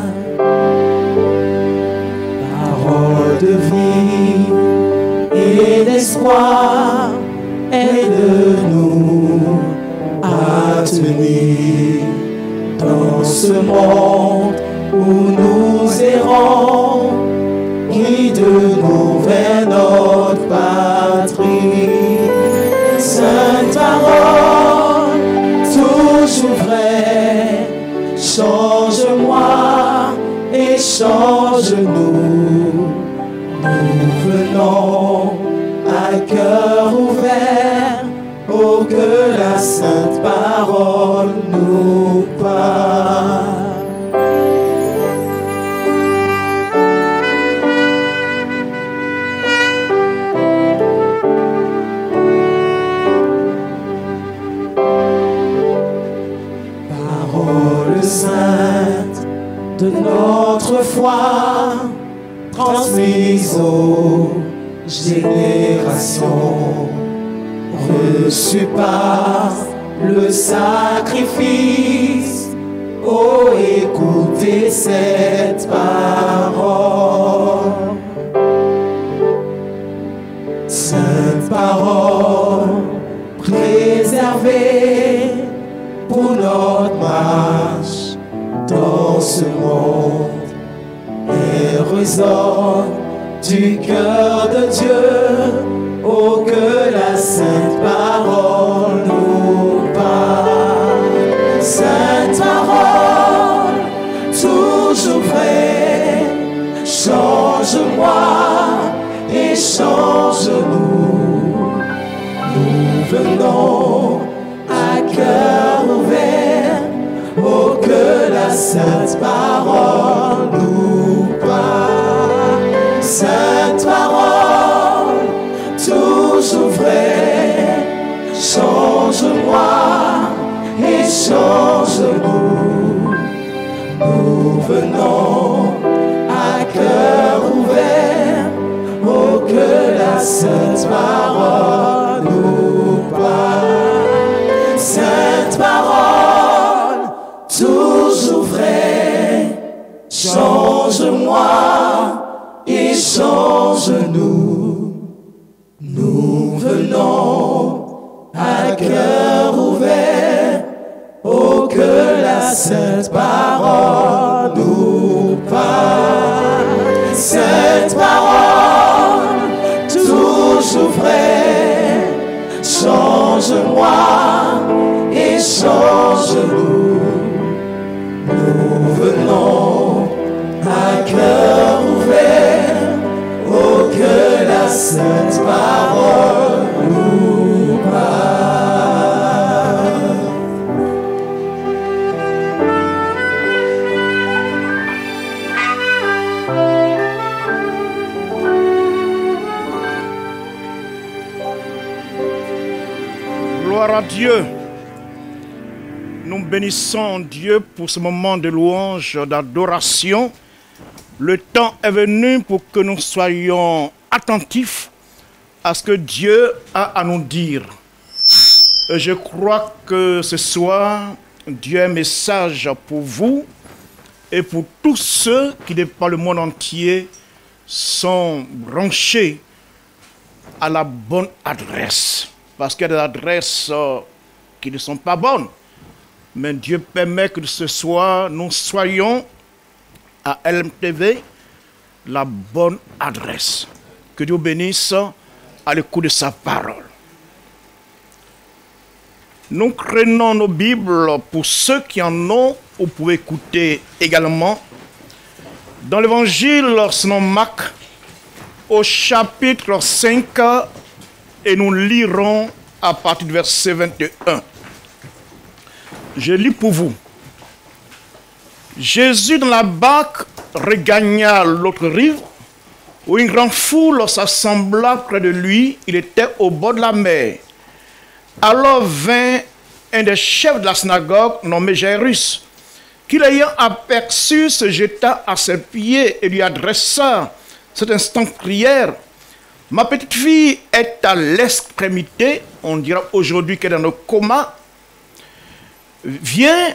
Speaker 1: Parole de vie et d'espoir, aide-nous à tenir dans ce monde où nous errons. Guide-nous vers notre patrie. Sainte parole, toujours vraie, change-moi et change-nous. Nous venons à cœur ouvert, oh que la sainte parole nous parle. Sainte de notre foi, transmise aux générations, reçue par le sacrifice. Oh, écoutez cette parole. Sainte parole, préservée pour notre marche dans ce monde, et ressort du cœur de Dieu, oh que la sainte parole nous parle. Sainte parole, toujours vraie, change-moi et change-nous. Nous venons à cœur ouvert, oh que la sainte parole nous parle. Sainte parole, toujours vraie, change-moi et change-nous. Nous venons à cœur ouvert, oh que la sainte parole nous parle. Sainte parole, toujours vraie, change-moi et change-nous. Nous venons à cœur ouvert, oh que la sainte parole nous parle. Sainte parole, toujours vraie, change-moi et change-nous. Nous venons à cœur ouvert, oh que la sainte parole nous parle.
Speaker 6: Gloire à Dieu. Nous bénissons Dieu pour ce moment de louange, d'adoration. Le temps est venu pour que nous soyons attentifs à ce que Dieu a à nous dire. Et je crois que ce soir, Dieu a un message pour vous et pour tous ceux qui, par le monde entier, sont branchés à la bonne adresse. Parce qu'il y a des adresses qui ne sont pas bonnes. Mais Dieu permet que ce soir, nous soyons à LMTV la bonne adresse. Que Dieu bénisse à l'écoute de sa parole. Nous prenons nos Bibles pour ceux qui en ont, vous pouvez écouter également. Dans l'évangile selon Marc, au chapitre 5, et nous lirons à partir du verset 21. Je lis pour vous. Jésus dans la barque regagna l'autre rive, où une grande foule s'assembla près de lui. Il était au bord de la mer. Alors vint un des chefs de la synagogue, nommé Jairus, qui l'ayant aperçu se jeta à ses pieds et lui adressa cet instant prière. Ma petite fille est à l'extrémité, on dira aujourd'hui qu'elle est dans le coma. Viens,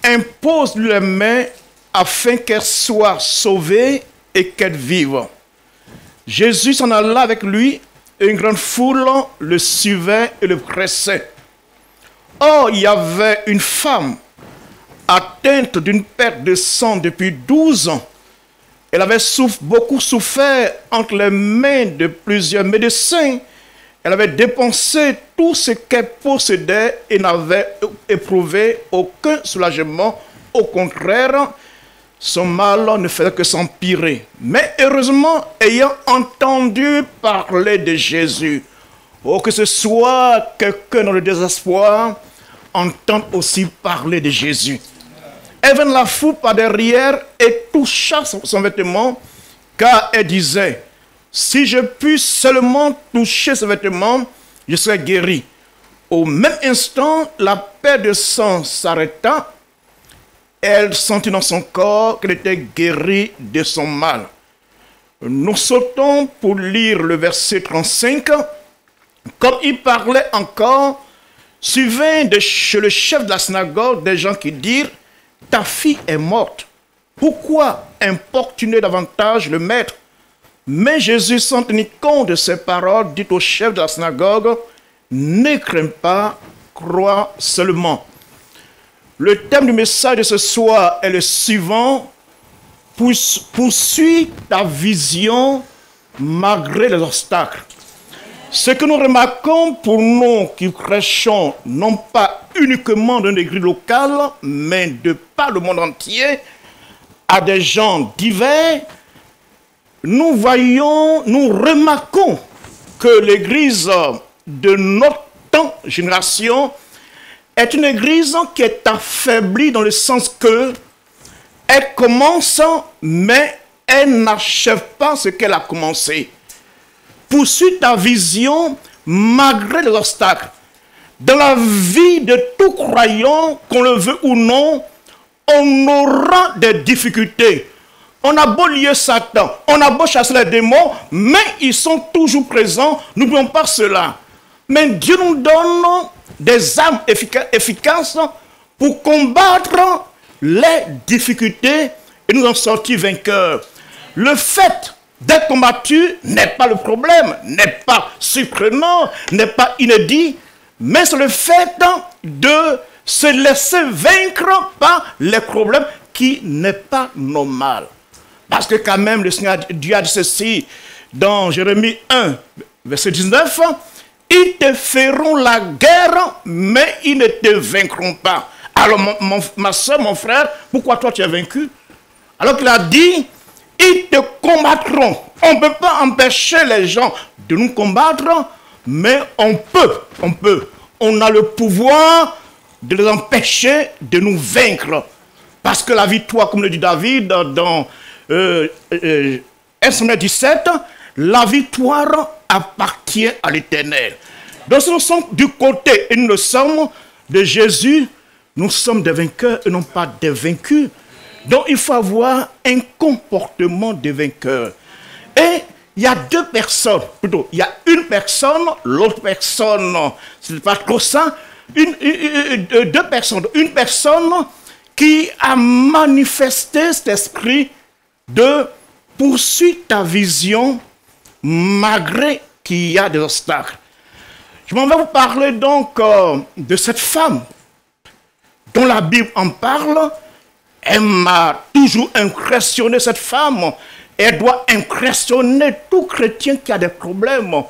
Speaker 6: impose-lui les mains afin qu'elle soit sauvée et qu'elle vive. Jésus s'en alla avec lui et une grande foule le suivait et le pressait. Or, il y avait une femme atteinte d'une perte de sang depuis 12 ans. Elle avait beaucoup souffert entre les mains de plusieurs médecins. Elle avait dépensé tout ce qu'elle possédait et n'avait éprouvé aucun soulagement. Au contraire, son mal ne faisait que s'empirer. Mais heureusement, ayant entendu parler de Jésus, oh, que ce soit quelqu'un dans le désespoir, entende aussi parler de Jésus. Elle vint la foule par derrière et toucha son vêtement, car elle disait, si je puis seulement toucher ce vêtement, je serai guéri. Au même instant, la perte de sang s'arrêta. Elle sentit dans son corps qu'elle était guérie de son mal. Nous sautons pour lire le verset 35. Comme il parlait encore, suivant chez le chef de la synagogue des gens qui dirent, ta fille est morte. Pourquoi importuner davantage le maître? Mais Jésus, sans tenir compte de ces paroles, dit au chef de la synagogue, ne crains pas, crois seulement. Le thème du message de ce soir est le suivant. Poursuis ta vision malgré les obstacles. Ce que nous remarquons pour nous qui prêchons, non pas uniquement dans l'église locale, mais de par le monde entier, à des gens divers, nous remarquons que l'église de notre génération est une église qui est affaiblie dans le sens que elle commence, mais elle n'achève pas ce qu'elle a commencé. Poursuis ta vision malgré les obstacles. Dans la vie de tout croyant, qu'on le veut ou non, on aura des difficultés. On a beau lier Satan, on a beau chasser les démons, mais ils sont toujours présents. N'oublions pas cela. Mais Dieu nous donne des armes efficaces pour combattre les difficultés et nous en sortir vainqueurs. Le fait d'être combattu n'est pas le problème, n'est pas surprenant, n'est pas inédit, mais c'est le fait de se laisser vaincre par les problèmes qui n'est pas normal. Parce que quand même, le Seigneur Dieu a dit ceci dans Jérémie 1, verset 19, « Ils te feront la guerre, mais ils ne te vaincront pas. » Alors, ma soeur, mon frère, pourquoi toi tu es vaincu? Alors qu'il a dit, ils te combattront. On ne peut pas empêcher les gens de nous combattre, mais on peut. On a le pouvoir de les empêcher de nous vaincre. Parce que la victoire, comme le dit David dans 1 Samuel 17, la victoire appartient à l'Éternel. Donc si nous sommes du côté, et nous le sommes, de Jésus, nous sommes des vainqueurs et non pas des vaincus. Donc il faut avoir un comportement de vainqueur. Et il y a deux personnes, plutôt, il y a une personne, l'autre personne, c'est pas trop ça, deux personnes. Une personne qui a manifesté cet esprit de poursuivre ta vision malgré qu'il y a des obstacles. Je m'en vais vous parler donc de cette femme dont la Bible en parle. Elle m'a toujours impressionné, cette femme. Elle doit impressionner tout chrétien qui a des problèmes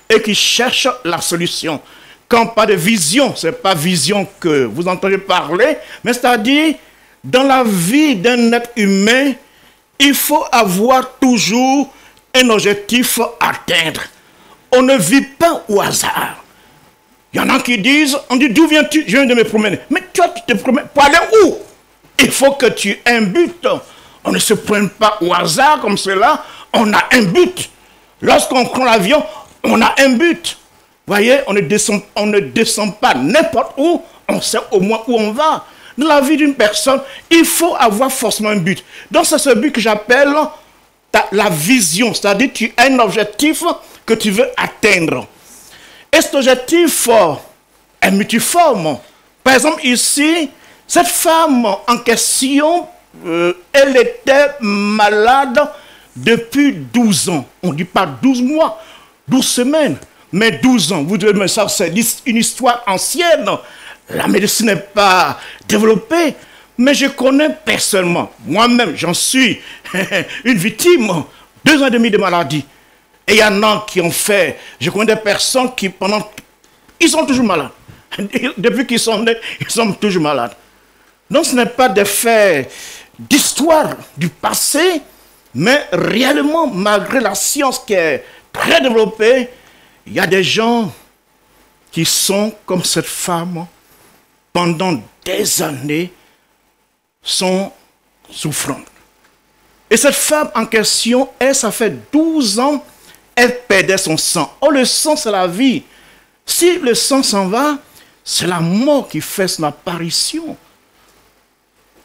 Speaker 6: et qui cherche la solution. Quand pas de vision, ce n'est pas vision que vous entendez parler, mais c'est-à-dire, dans la vie d'un être humain, il faut avoir toujours un objectif à atteindre. On ne vit pas au hasard. Il y en a qui disent, on dit, d'où viens-tu? Je viens de me promener. Mais toi, tu te promènes pour aller où? Il faut que tu aies un but. On ne se prenne pas au hasard comme cela. On a un but. Lorsqu'on prend l'avion, on a un but. Vous voyez, on ne descend pas n'importe où. On sait au moins où on va. Dans la vie d'une personne, il faut avoir forcément un but. Donc c'est ce but que j'appelle la vision. C'est-à-dire que tu as un objectif que tu veux atteindre. Et cet objectif est multiforme. Par exemple, ici, cette femme en question, elle était malade depuis 12 ans. On ne dit pas 12 mois, 12 semaines, mais 12 ans. Vous devez me savoir, c'est une histoire ancienne. La médecine n'est pas développée, mais je connais personnellement. Moi-même, j'en suis une victime. 2 ans et demi de maladie. Et il y en a qui ont fait. Je connais des personnes qui, ils sont toujours malades. Depuis qu'ils sont nés, ils sont toujours malades. Donc ce n'est pas des faits d'histoire du passé, mais réellement, malgré la science qui est très développée, il y a des gens qui sont comme cette femme, pendant des années, sont souffrantes. Et cette femme en question, elle, ça fait 12 ans, elle perdait son sang. Oh, le sang, c'est la vie. Si le sang s'en va, c'est la mort qui fait son apparition.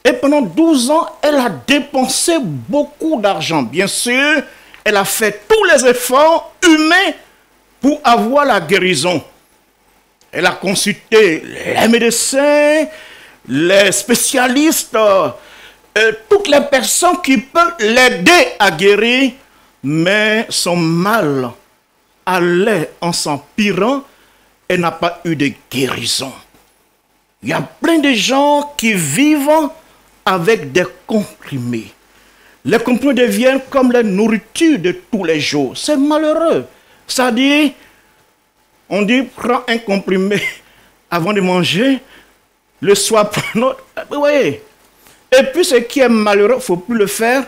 Speaker 6: Et pendant 12 ans, elle a dépensé beaucoup d'argent. Bien sûr, elle a fait tous les efforts humains pour avoir la guérison. Elle a consulté les médecins, les spécialistes, toutes les personnes qui peuvent l'aider à guérir, mais son mal allait en s'empirant. Elle n'a pas eu de guérison. Il y a plein de gens qui vivent avec des comprimés. Les comprimés deviennent comme la nourriture de tous les jours. C'est malheureux. C'est-à-dire, on dit, prends un comprimé avant de manger, le soir, prends un autre. Vous voyez. Et puis, ce qui est malheureux, il ne faut plus le faire.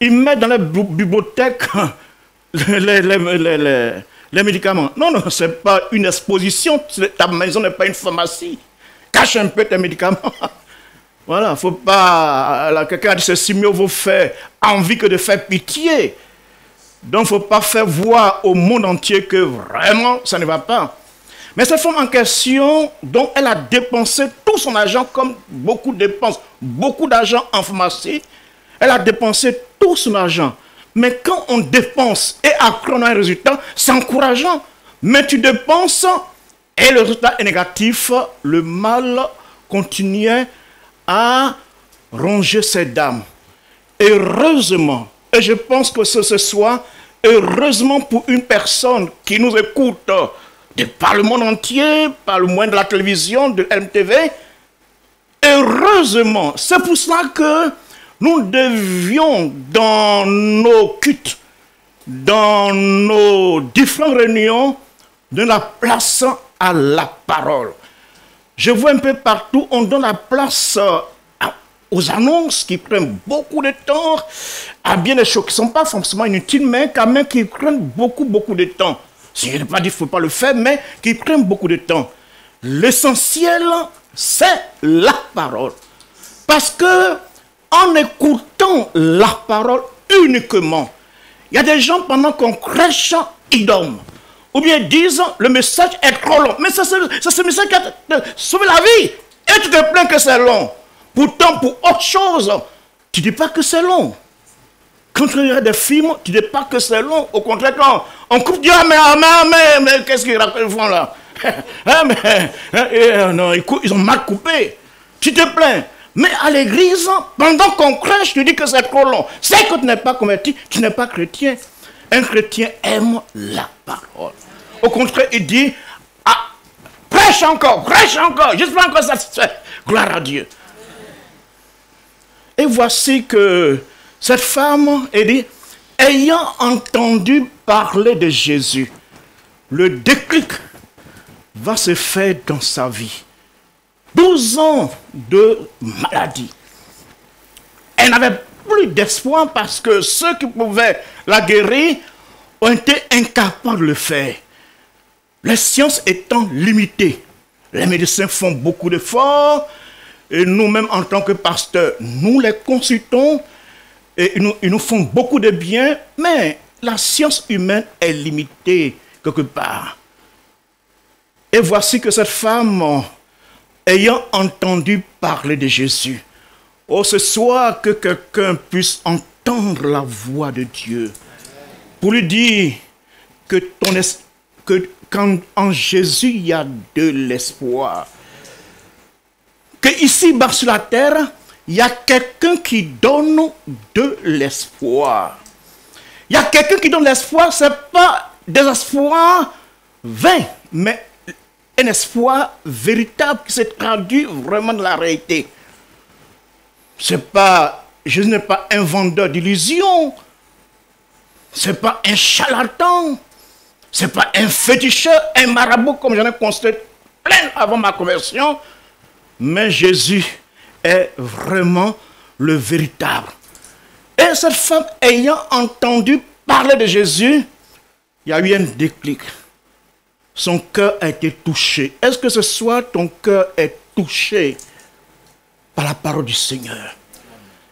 Speaker 6: Ils mettent dans la bibliothèque les médicaments. Non, non, ce n'est pas une exposition. Ta maison n'est pas une pharmacie. Cache un peu tes médicaments. Voilà, il ne faut pas... Quelqu'un a dit, ceci mieux vous fait envie que de faire pitié. Donc, il ne faut pas faire voir au monde entier que vraiment, ça ne va pas. Mais cette femme en question, donc, elle a dépensé tout son argent, comme beaucoup dépensent, beaucoup d'argent en pharmacie. Elle a dépensé tout son argent. Mais quand on dépense et après on a un résultat, c'est encourageant. Mais tu dépenses et le résultat est négatif, le mal continuait à ronger ses dames. Heureusement, et je pense que ce soit heureusement pour une personne qui nous écoute par le monde entier, par le moyen de la télévision, de MTV, heureusement, c'est pour cela que nous devions, dans nos cultes, dans nos différentes réunions, donner la place à la parole. Je vois un peu partout, on donne la place aux annonces qui prennent beaucoup de temps, à bien des choses qui ne sont pas forcément inutiles, mais quand même qui prennent beaucoup de temps. Je n'ai pas dit qu'il ne faut pas le faire, mais qui prennent beaucoup de temps. L'essentiel, c'est la parole. Parce que en écoutant la parole uniquement, il y a des gens, pendant qu'on crèche, ils dorment. Ou bien ils disent, le message est trop long. Mais c'est ce message qui a sauvé la vie. Et tu te plains que c'est long. Pourtant, pour autre chose, tu ne dis pas que c'est long. Quand tu regardes des films, tu ne dis pas que c'est long. Au contraire, quand on coupe, tu dis, mais qu'est-ce qu'ils font là? Non, ils ont mal coupé. Tu te plains. Mais à l'église, pendant qu'on crèche, tu dis que c'est trop long. C'est que tu n'es pas converti, tu n'es pas chrétien. Un chrétien aime la parole. Au contraire, il dit, prêche encore, j'espère encore satisfait. Gloire à Dieu. Et voici que cette femme, elle dit, ayant entendu parler de Jésus, le déclic va se faire dans sa vie. 12 ans de maladie. Elle n'avait plus d'espoir parce que ceux qui pouvaient la guérir ont été incapables de le faire. Les sciences étant limitées, les médecins font beaucoup d'efforts et nous-mêmes en tant que pasteurs, nous les consultons et ils nous font beaucoup de bien, mais la science humaine est limitée quelque part. Et voici que cette femme ayant entendu parler de Jésus. Oh, ce soir, que quelqu'un puisse entendre la voix de Dieu pour lui dire que qu'en Jésus, il y a de l'espoir. Que ici-bas sur la terre, il y a quelqu'un qui donne de l'espoir. Il y a quelqu'un qui donne l'espoir, ce n'est pas des espoirs vains, mais un espoir véritable qui se traduit vraiment dans la réalité. Jésus n'est pas un vendeur d'illusions, ce n'est pas un charlatan, ce n'est pas un féticheur, un marabout comme j'en ai constaté plein avant ma conversion, mais Jésus est vraiment le véritable. Et cette femme ayant entendu parler de Jésus, il y a eu un déclic. Son cœur a été touché. Est-ce que ce soir ton cœur est touché par la parole du Seigneur?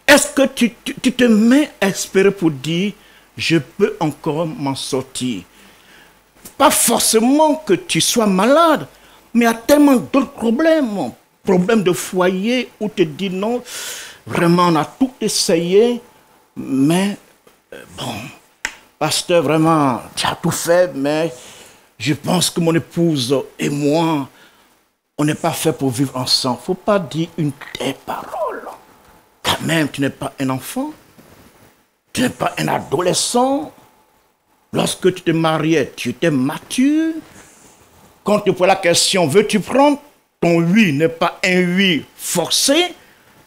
Speaker 6: Est-ce que tu te mets à espérer pour dire, je peux encore m'en sortir? Pas forcément que tu sois malade, mais il y a tellement d'autres problèmes. Problème de foyer où tu te dis non, vraiment on a tout essayé, mais bon, pasteur, vraiment, tu as tout fait, mais je pense que mon épouse et moi, on n'est pas fait pour vivre ensemble. Il ne faut pas dire une telle parole. Quand même, tu n'es pas un enfant, tu n'es pas un adolescent. Lorsque tu te mariais, tu étais mature. Quand tu poses la question, veux-tu prendre? Ton oui n'est pas un oui forcé,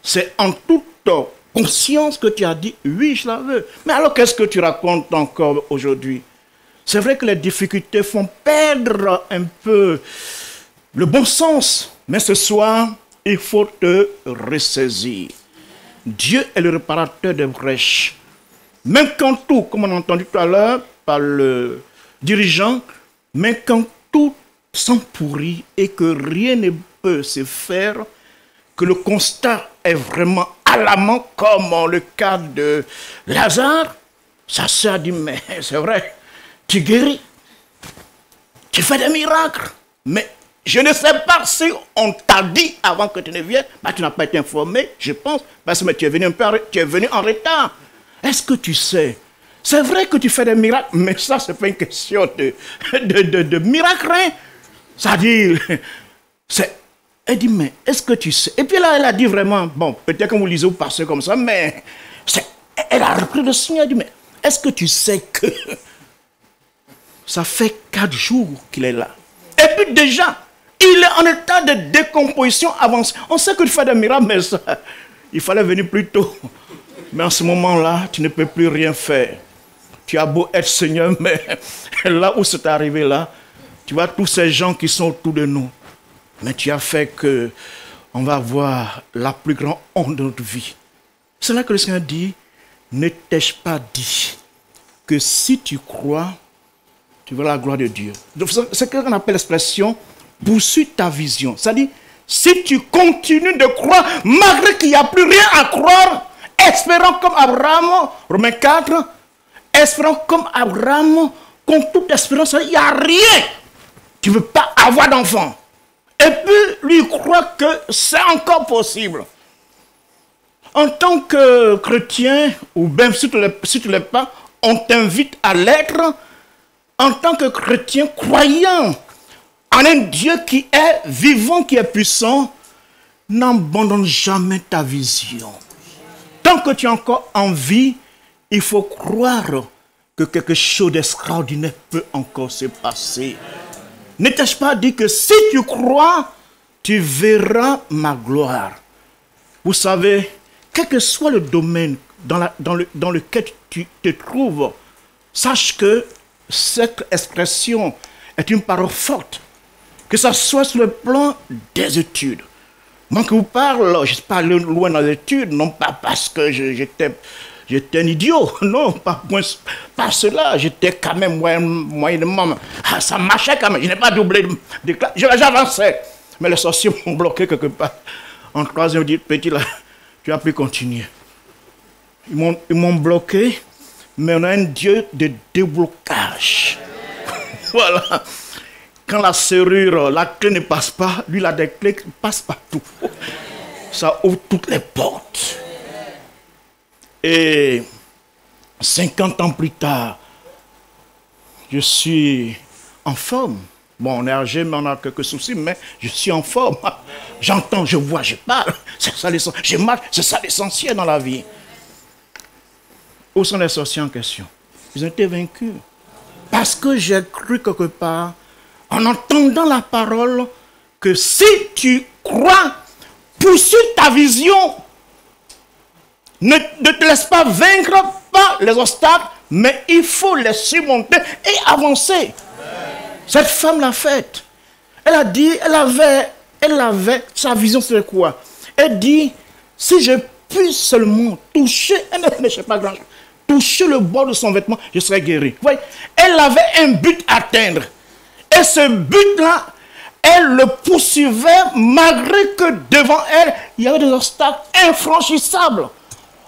Speaker 6: c'est en toute conscience que tu as dit oui, je la veux. Mais alors qu'est-ce que tu racontes encore aujourd'hui? C'est vrai que les difficultés font perdre un peu le bon sens, mais ce soir, il faut te ressaisir. Dieu est le réparateur des brèches. Même quand tout, comme on a entendu tout à l'heure par le dirigeant, même quand tout s'empourrit et que rien ne peut se faire, que le constat est vraiment alarmant, comme le cas de Lazare, sa sœur dit, mais c'est vrai, tu guéris, tu fais des miracles, mais je ne sais pas si on t'a dit avant que tu ne viennes, bah, tu n'as pas été informé, je pense, parce que tu es venu en retard. Est-ce que tu sais? C'est vrai que tu fais des miracles, mais ça, c'est pas une question de miracle, hein? C'est-à-dire, elle dit, mais est-ce que tu sais? Et puis là, elle a dit vraiment, bon, peut-être que vous lisez, vous passez comme ça, mais elle a repris le signe, elle dit, mais est-ce que tu sais que ça fait 4 jours qu'il est là? Et puis déjà, il est en état de décomposition avancée. On sait que tu fais des miracles, mais ça, il fallait venir plus tôt. Mais en ce moment-là, tu ne peux plus rien faire. Tu as beau être Seigneur, mais là où c'est arrivé là, tu vois tous ces gens qui sont autour de nous. Mais tu as fait que on va avoir la plus grande honte de notre vie. C'est là que le Seigneur dit, ne t'ai-je pas dit que si tu crois, tu verras la gloire de Dieu. C'est ce qu'on appelle l'expression, poursuis ta vision. C'est-à-dire, si tu continues de croire, malgré qu'il n'y a plus rien à croire, espérant comme Abraham, Romains 4, espérant comme Abraham, contre toute espérance, il n'y a rien. Tu ne veux pas avoir d'enfant. Et puis, lui croit que c'est encore possible. En tant que chrétien, ou même si tu ne l'es pas, on t'invite à l'être. En tant que chrétien croyant en un Dieu qui est vivant, qui est puissant, n'abandonne jamais ta vision. Tant que tu es encore en vie, il faut croire que quelque chose d'extraordinaire peut encore se passer. Ne t'ai-je pas dit que si tu crois, tu verras ma gloire? Vous savez, quel que soit le domaine dans lequel tu te trouves, sache que cette expression est une parole forte. Que ce soit sur le plan des études. Moi qui vous parle, je ne suis pas allé loin dans les études, non pas parce que j'étais un idiot, non, pas cela, j'étais quand même moyennement, ça marchait quand même, je n'ai pas doublé de classe, j'avançais, mais les sorciers m'ont bloqué quelque part. En troisième, dit, petit là, tu as pu continuer. Ils m'ont bloqué, mais on a un Dieu de déblocage. Voilà. quand la serrure, la clé ne passe pas, lui, il a des clés qui passent partout. Ça ouvre toutes les portes. Et 50 ans plus tard, je suis en forme. Bon, on est âgé, mais on a quelques soucis, mais je suis en forme. J'entends, je vois, je parle. C'est ça l'essentiel. Je marche, c'est ça l'essentiel dans la vie. Où sont les sorciers en question? Ils ont été vaincus. Parce que j'ai cru quelque part, en entendant la parole, que si tu crois, poursuis ta vision. Ne te laisse pas vaincre par les obstacles, mais il faut les surmonter et avancer. Cette femme l'a faite. Elle a dit, elle avait sa vision, c'est quoi? Elle dit, si je puis seulement toucher, elle ne sait pas grand-chose, toucher le bord de son vêtement, je serai guéri. Vous voyez, elle avait un but à atteindre. Et ce but-là, elle le poursuivait malgré que devant elle, il y avait des obstacles infranchissables.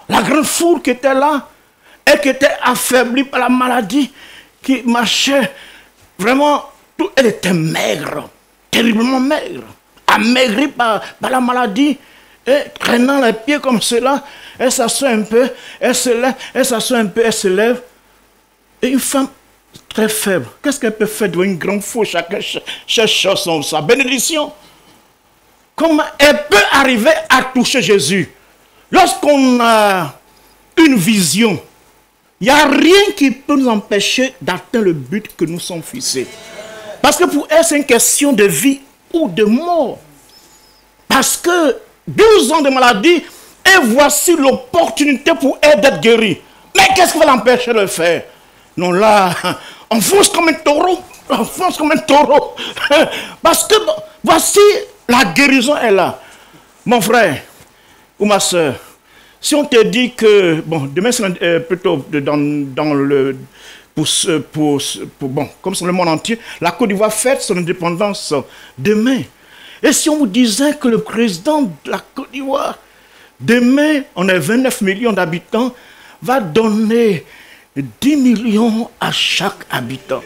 Speaker 6: La grande foule qui était là, et qui était affaiblie par la maladie, qui marchait vraiment, elle était maigre, terriblement maigre, amaigrie par la maladie, et traînant les pieds comme cela, elle s'assoit un peu, elle se lève, elle s'assoit un peu, elle se lève. Et une femme très faible, qu'est-ce qu'elle peut faire devant une grande foule? Chacun cherche sa bénédiction. Comment elle peut arriver à toucher Jésus? Lorsqu'on a une vision, il n'y a rien qui peut nous empêcher d'atteindre le but que nous sommes fixés. Parce que pour elle, c'est une question de vie ou de mort. Parce que 12 ans de maladie, et voici l'opportunité pour elle d'être guérie. Mais qu'est-ce qui va l'empêcher de le faire? Non, là, on fonce comme un taureau. On fonce comme un taureau. Parce que voici, la guérison est là. Mon frère ou ma soeur, si on te dit que, bon, demain c'est plutôt dans le, bon, comme sur le monde entier, la Côte d'Ivoire fête son indépendance demain. Et si on vous disait que le président de la Côte d'Ivoire, demain, on est 29 millions d'habitants, va donner 10 millions à chaque habitant.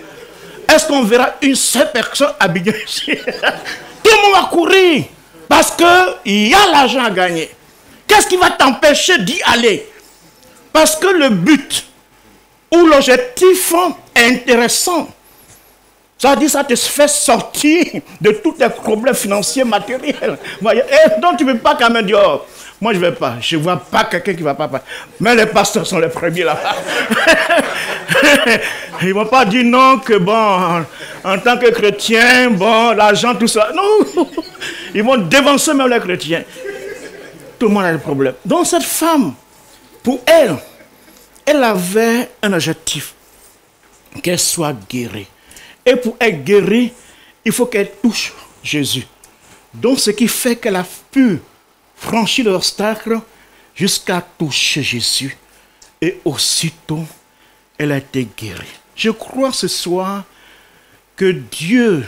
Speaker 6: Est-ce qu'on verra une seule personne habillée ici? Tout le monde va courir parce qu'il y a l'argent à gagner. Qu'est-ce qui va t'empêcher d'y aller? Parce que le but ou l'objectif est intéressant. Ça dit, ça te fait sortir de tous tes problèmes financiers, matériels. Et donc tu ne peux pas quand même dire, oh, moi je ne vais pas, je ne vois pas quelqu'un qui ne va pas. Mais les pasteurs sont les premiers là-bas. Ils ne vont pas dire non que bon, en tant que chrétien, bon, l'argent, tout ça. Non, ils vont dévancer même les chrétiens. Tout le monde a des problèmes. Donc cette femme, pour elle, elle avait un objectif, qu'elle soit guérie. Et pour être guérie, il faut qu'elle touche Jésus. Donc ce qui fait qu'elle a pu franchir l'obstacle jusqu'à toucher Jésus. Et aussitôt, elle a été guérie. Je crois ce soir que Dieu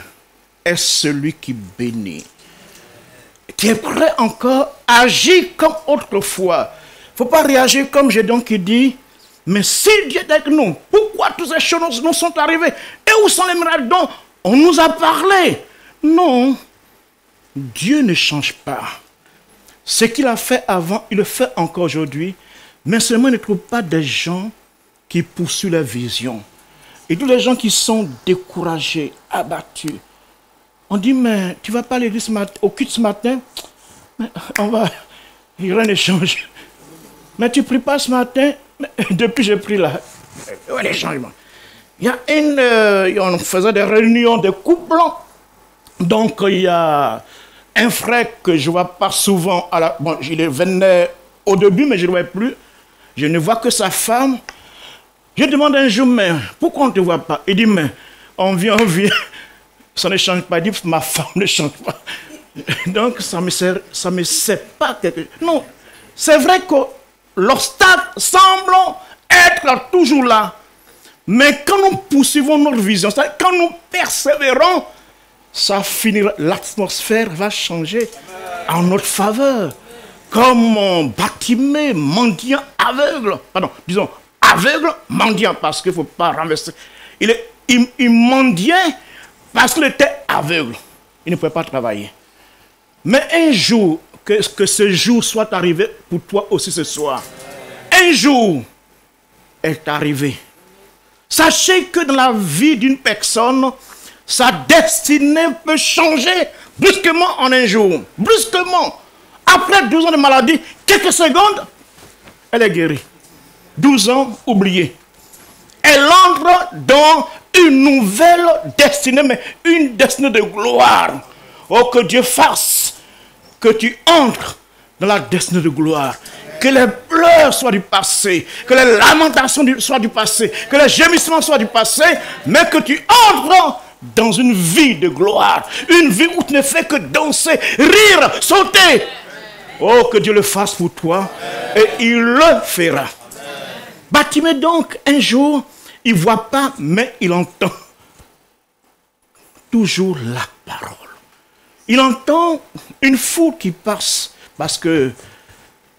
Speaker 6: est celui qui bénit, qui est prêt encore à agir comme autrefois. Il ne faut pas réagir comme Gédéon qui dit, mais si Dieu est avec nous, pourquoi toutes ces choses nous sont arrivées? Et où sont les miracles dont on nous a parlé? Non, Dieu ne change pas. Ce qu'il a fait avant, il le fait encore aujourd'hui. Mais seulement il ne trouve pas des gens qui poursuivent la vision. Et tous les gens qui sont découragés, abattus. On dit, mais tu ne vas pas à l'église au culte ce matin? Mais il y aura un échange. Mais tu ne pries pas ce matin? Depuis j'ai pris là. Il y a des changements. Il y a on faisait des réunions de couples. Donc il y a un frère que je ne vois pas souvent. Bon, il venait au début, mais je ne le vois plus. Je ne vois que sa femme. Je demande un jour, mais pourquoi on ne te voit pas? Il dit, mais on vient. Ça ne change pas. Il dit, ma femme ne change pas. Donc, ça me sert pas quelque chose. Non, c'est vrai que l'obstacle semble être toujours là. Mais quand nous poursuivons notre vision, quand nous persévérons, ça finira, l'atmosphère va changer en notre faveur. Comme Bartimée, mendiant aveugle. Pardon, disons aveugle, mendiant, parce qu'il ne faut pas renverser. Il mendiait Parce qu'il était aveugle. Il ne pouvait pas travailler. Mais un jour, que ce jour soit arrivé pour toi aussi ce soir. Un jour est arrivé. Sachez que dans la vie d'une personne, sa destinée peut changer brusquement en un jour. Brusquement. Après 12 ans de maladie, quelques secondes, elle est guérie. 12 ans, oubliée. Elle entre dans une nouvelle destinée, mais une destinée de gloire. Oh, que Dieu fasse que tu entres dans la destinée de gloire. Que les pleurs soient du passé, que les lamentations soient du passé, que les gémissements soient du passé, mais que tu entres dans une vie de gloire. Une vie où tu ne fais que danser, rire, sauter. Oh, que Dieu le fasse pour toi, et il le fera. Bartimée donc, un jour, il ne voit pas, mais il entend toujours la parole. Il entend une foule qui passe, parce que...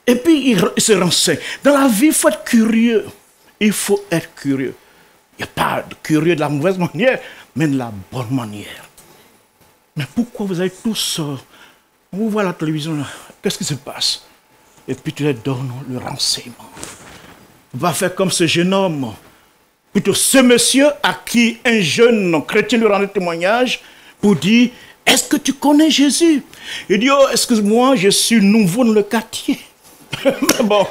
Speaker 6: Et puis il se renseigne. Dans la vie, il faut être curieux. Il faut être curieux. Il n'y a pas de curieux de la mauvaise manière, mais de la bonne manière. Mais pourquoi vous avez tous... vous voyez la télévision, là, qu'est-ce qui se passe? Et puis tu leur donnes le renseignement. Va faire comme ce jeune homme. Plutôt ce monsieur à qui un jeune chrétien lui rendait témoignage pour dire, est-ce que tu connais Jésus? Il dit, oh, excuse-moi, je suis nouveau dans le quartier. Mais bon,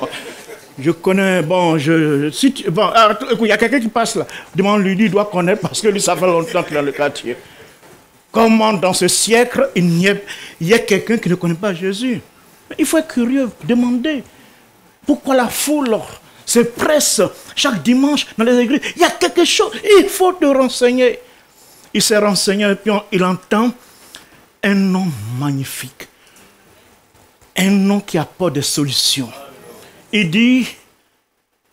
Speaker 6: je connais, bon, écoute, il y a quelqu'un qui passe là. Demande-lui, il doit connaître parce que lui, ça fait longtemps qu'il est dans le quartier. Comment dans ce siècle, il y a quelqu'un qui ne connaît pas Jésus? Mais il faut être curieux, demander. Pourquoi la foule se presse chaque dimanche dans les églises? Il y a quelque chose, il faut te renseigner. Il s'est renseigné et puis il entend un nom magnifique. Un nom qui apporte des solutions. Il dit,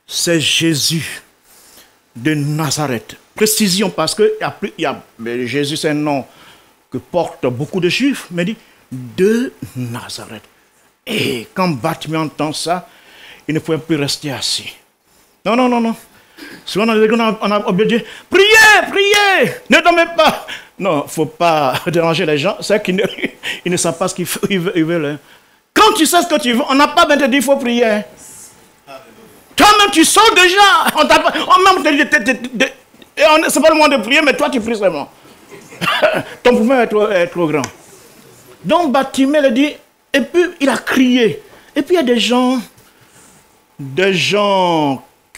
Speaker 6: c'est Jésus de Nazareth. Précision parce que Jésus c'est un nom que portent beaucoup de juifs, mais il dit de Nazareth. Et quand Bartimée entend ça, il ne pouvait plus rester assis. Non. Souvent dans les églises, on a obligé de dire, priez, ne dormez pas. Non, il ne faut pas déranger les gens. C'est qu'ils ne savent pas ce qu'ils veulent. Quand tu sais ce que tu veux, on n'a pas besoin de te dire qu'il faut prier. Toi-même, tu sors déjà. On te dit, c'est pas le moment de prier, mais toi, tu pries seulement. Ton pouvoir est trop grand. Donc, Bartimée le dit, et puis il a crié. Et puis il y a des gens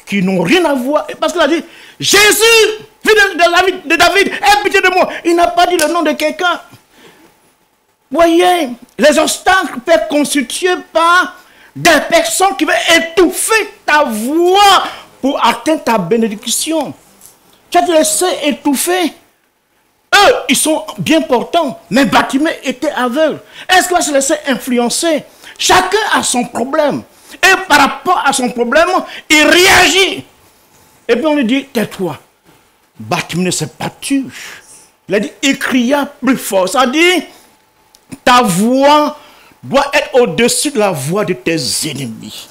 Speaker 6: qui n'ont rien à voir. Parce qu'il a dit, Jésus, fils de David, aie pitié de moi. Il n'a pas dit le nom de quelqu'un. Voyez, les obstacles peuvent être constitués par des personnes qui veulent étouffer ta voix pour atteindre ta bénédiction. Tu vas te laisser étouffer. Eux, ils sont bien portants, mais Bartimée était aveugle. Est-ce qu'il va se laisser influencer? Chacun a son problème. Et par rapport à son problème, il réagit. Et puis on lui dit, tais-toi. Bartimée ne s'est pas tué. Il a dit, il cria plus fort. Ça dit, ta voix doit être au-dessus de la voix de tes ennemis.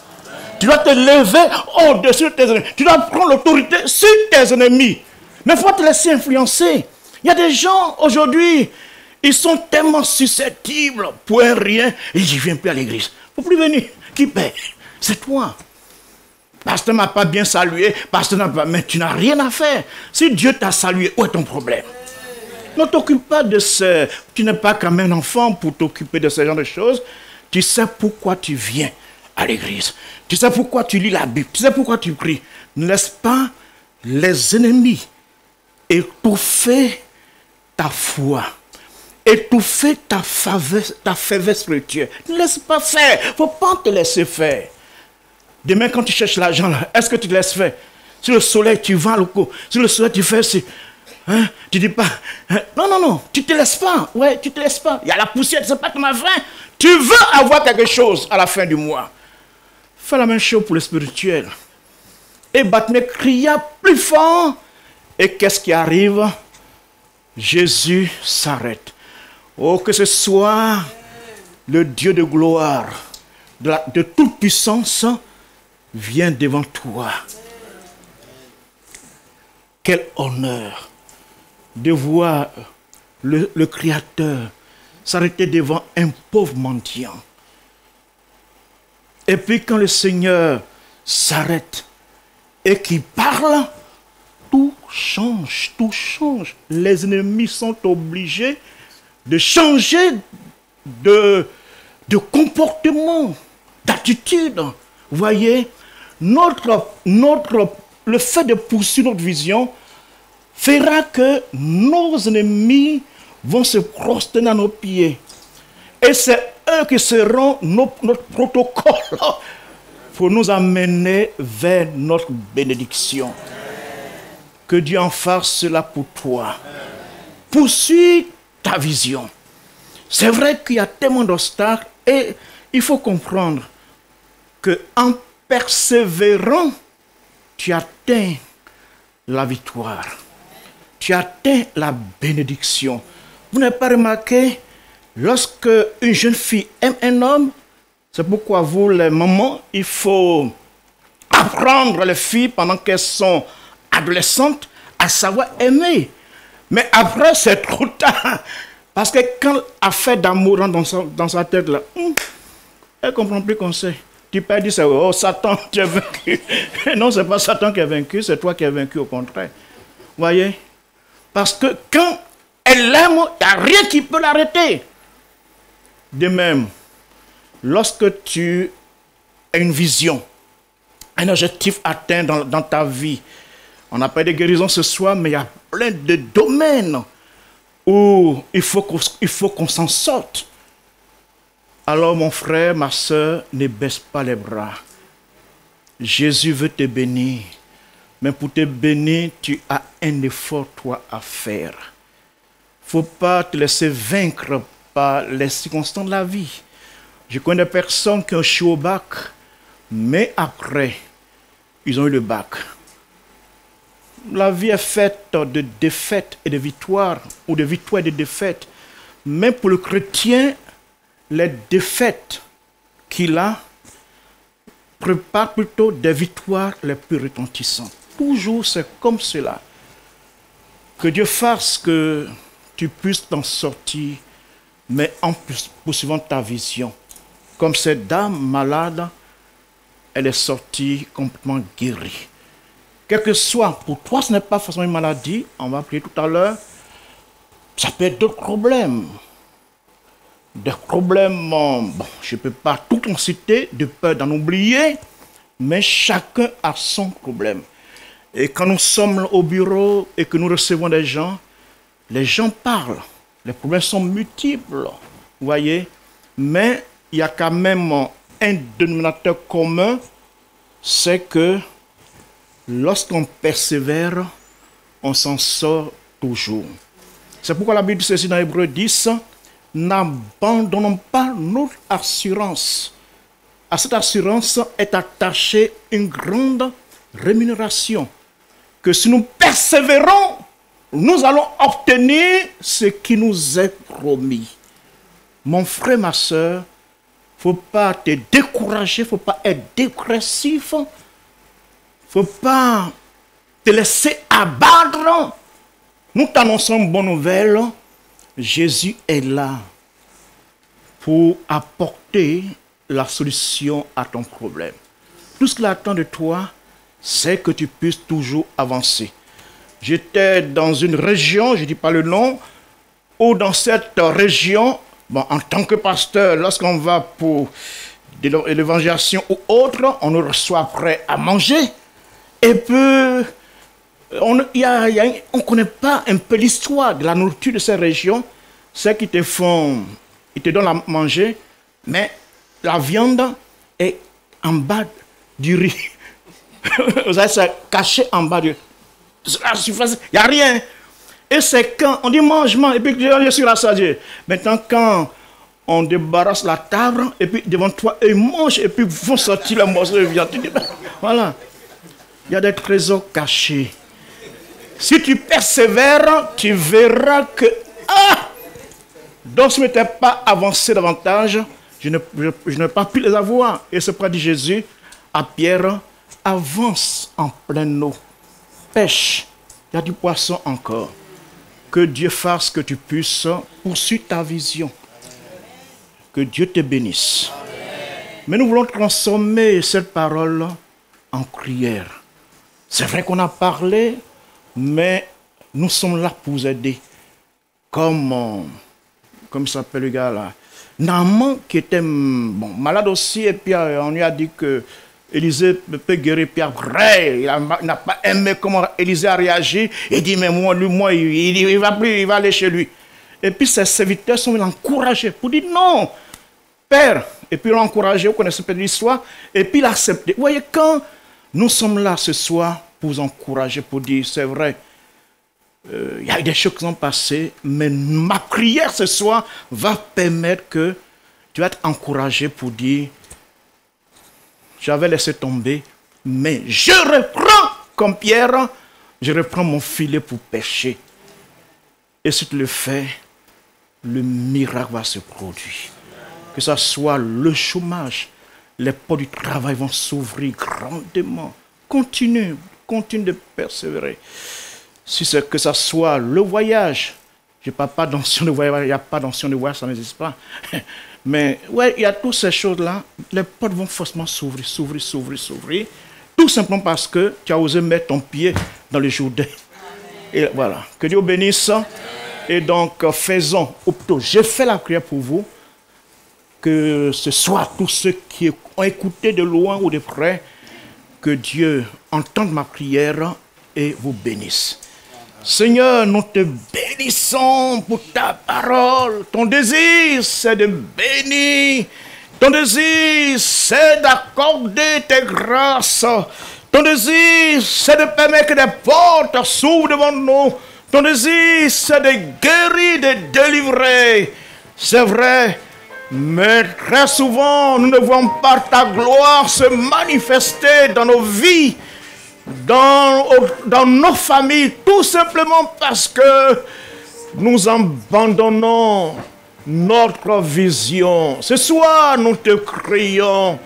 Speaker 6: Tu dois te lever au-dessus de tes ennemis. Tu dois prendre l'autorité sur tes ennemis. Mais il faut te laisser influencer. Il y a des gens aujourd'hui, ils sont tellement susceptibles pour un rien, et ils ne viennent plus à l'église. Il ne faut plus venir. Qui paie? C'est toi. Pasteur ne m'a pas bien salué, pasteur n'a pas... Mais tu n'as rien à faire. Si Dieu t'a salué, où est ton problème? Ne t'occupe pas de ce... Tu n'es pas comme un enfant pour t'occuper de ce genre de choses. Tu sais pourquoi tu viens à l'église. Tu sais pourquoi tu lis la Bible. Tu sais pourquoi tu pries. Ne laisse pas les ennemis étouffer ta foi. Étouffer ta faveur spirituelle. Ne laisse pas faire. Il ne faut pas te laisser faire. Demain, quand tu cherches l'argent, est-ce que tu te laisses faire? Si le soleil, tu vas le coup. Si le soleil, tu fais... Hein? Tu dis pas... Hein? Non. Tu te laisses pas. Ouais, tu te laisses pas. Il y a la poussière, c'est pas ton affaire. Tu veux avoir quelque chose à la fin du mois. Fais la même chose pour le spirituel. Et Bartimée cria plus fort. Et qu'est-ce qui arrive? Jésus s'arrête. Oh, que ce soit le Dieu de gloire, de toute puissance, vient devant toi. Quel honneur de voir le Créateur s'arrêter devant un pauvre mendiant. Et puis quand le Seigneur s'arrête et qu'il parle, tout change, tout change. Les ennemis sont obligés de changer de comportement, d'attitude. Vous voyez, le fait de poursuivre notre vision fera que nos ennemis vont se prosterner à nos pieds. Et c'est eux qui seront notre protocole pour nous amener vers notre bénédiction. Que Dieu en fasse cela pour toi. Poursuis ta vision. C'est vrai qu'il y a tellement d'obstacles et il faut comprendre qu'en persévérant, tu atteins la victoire. Tu atteins la bénédiction. Vous n'avez pas remarqué, lorsque une jeune fille aime un homme, c'est pourquoi vous, les mamans, il faut apprendre les filles pendant qu'elles sont adolescentes à savoir aimer. Mais après, c'est trop tard. Parce que quand l'affaire d'amour rentre dans sa tête, là, elle ne comprend plus qu'on sait. Tu peux dire, oh Satan, tu es vaincu. Non, ce n'est pas Satan qui est vaincu, c'est toi qui es vaincu au contraire. Vous voyez? Parce que quand elle l'aime, il n'y a rien qui peut l'arrêter. De même, lorsque tu as une vision, un objectif atteint dans ta vie, on n'a pas de guérison ce soir, mais il y a plein de domaines où il faut qu'on s'en sorte. Alors mon frère, ma soeur, ne baisse pas les bras. Jésus veut te bénir. Mais pour te bénir, tu as un effort, toi, à faire. Il ne faut pas te laisser vaincre par les circonstances de la vie. Je connais des personnes qui ont échoué au bac, mais après, ils ont eu le bac. La vie est faite de défaites et de victoires, ou de victoires et de défaites. Mais pour le chrétien, les défaites qu'il a préparent plutôt des victoires les plus retentissantes. Toujours c'est comme cela. Que Dieu fasse que tu puisses t'en sortir, mais en plus poursuivant ta vision. Comme cette dame malade, elle est sortie complètement guérie. Quel que soit, pour toi ce n'est pas forcément une maladie, on va prier tout à l'heure, ça peut être d'autres problèmes. Des problèmes, bon, je ne peux pas tout en citer, de peur d'en oublier, mais chacun a son problème. Et quand nous sommes au bureau et que nous recevons des gens, les gens parlent. Les problèmes sont multiples, vous voyez. Mais il y a quand même un dénominateur commun, c'est que lorsqu'on persévère, on s'en sort toujours. C'est pourquoi la Bible dit ceci dans Hébreux 10, n'abandonnons pas notre assurance. À cette assurance est attachée une grande rémunération. Que si nous persévérons, nous allons obtenir ce qui nous est promis. Mon frère, ma soeur, il ne faut pas te décourager, il ne faut pas être dépressif, il ne faut pas te laisser abattre. Nous t'annonçons une bonne nouvelle. Jésus est là pour apporter la solution à ton problème. Tout ce qu'il attend de toi, c'est que tu puisses toujours avancer. J'étais dans une région, je ne dis pas le nom, où dans cette région, bon, en tant que pasteur, lorsqu'on va pour de l'évangélisation ou autre, on nous reçoit après à manger. Et puis, on ne connaît pas un peu l'histoire de la nourriture de ces régions. Ceux qui te font, ils te donnent à manger, mais la viande est en bas du riz. Vous savez, c'est caché en bas du riz. Il n'y a rien. Et c'est quand on dit mangement, et puis je suis rassasié. Maintenant, quand on débarrasse la table, et puis devant toi, ils mangent, et puis vont sortir le morceau de viande. Voilà. Il y a des trésors cachés. Si tu persévères, tu verras que donc si je n'étais pas avancé davantage, je n'ai pas pu les avoir. Et c'est pourquoi dit Jésus à Pierre, avance en pleine eau, pêche, il y a du poisson encore. Que Dieu fasse que tu puisses poursuivre ta vision. Que Dieu te bénisse. Mais nous voulons transformer cette parole en prière. C'est vrai qu'on a parlé, mais nous sommes là pour vous aider. Comme il s'appelle le gars là, Naaman qui était malade aussi, et puis on lui a dit que Élisée peut guérir, puis après, il n'a pas aimé comment Élisée a réagi, il dit, mais il va aller chez lui. Et puis ses serviteurs sont encouragés pour dire non, Père. Et puis l'ont encouragé, vous connaissez peut-être l'histoire, et puis il a accepté. Vous voyez, quand nous sommes là ce soir pour vous encourager, pour dire, c'est vrai, il y a des choses qui sont passées, mais ma prière ce soir va permettre que tu vas être encouragé pour dire, j'avais laissé tomber, mais je reprends comme Pierre, je reprends mon filet pour pêcher. Et si tu le fais, le miracle va se produire. Que ce soit le chômage, les portes du travail vont s'ouvrir grandement. Continue de persévérer. Si c'est que ce soit le voyage, je ne parle pas d'option de voyage, il n'y a pas d'option de voyage, ça n'existe pas. Mais ouais, il y a toutes ces choses-là, les portes vont forcément s'ouvrir. Tout simplement parce que tu as osé mettre ton pied dans le Jourdain. Et voilà, que Dieu bénisse. Et donc, faisons, ou plutôt, j'ai fait la prière pour vous, que ce soit tous ceux qui ont écouté de loin ou de près, que Dieu entende ma prière et vous bénisse. Seigneur, nous te bénissons pour ta parole. Ton désir, c'est de bénir. Ton désir, c'est d'accorder tes grâces. Ton désir, c'est de permettre que des portes s'ouvrent devant nous. Ton désir, c'est de guérir, de délivrer. C'est vrai, mais très souvent, nous ne voyons pas ta gloire se manifester dans nos vies, dans nos familles, tout simplement parce que nous abandonnons notre vision. Ce soir, nous te crions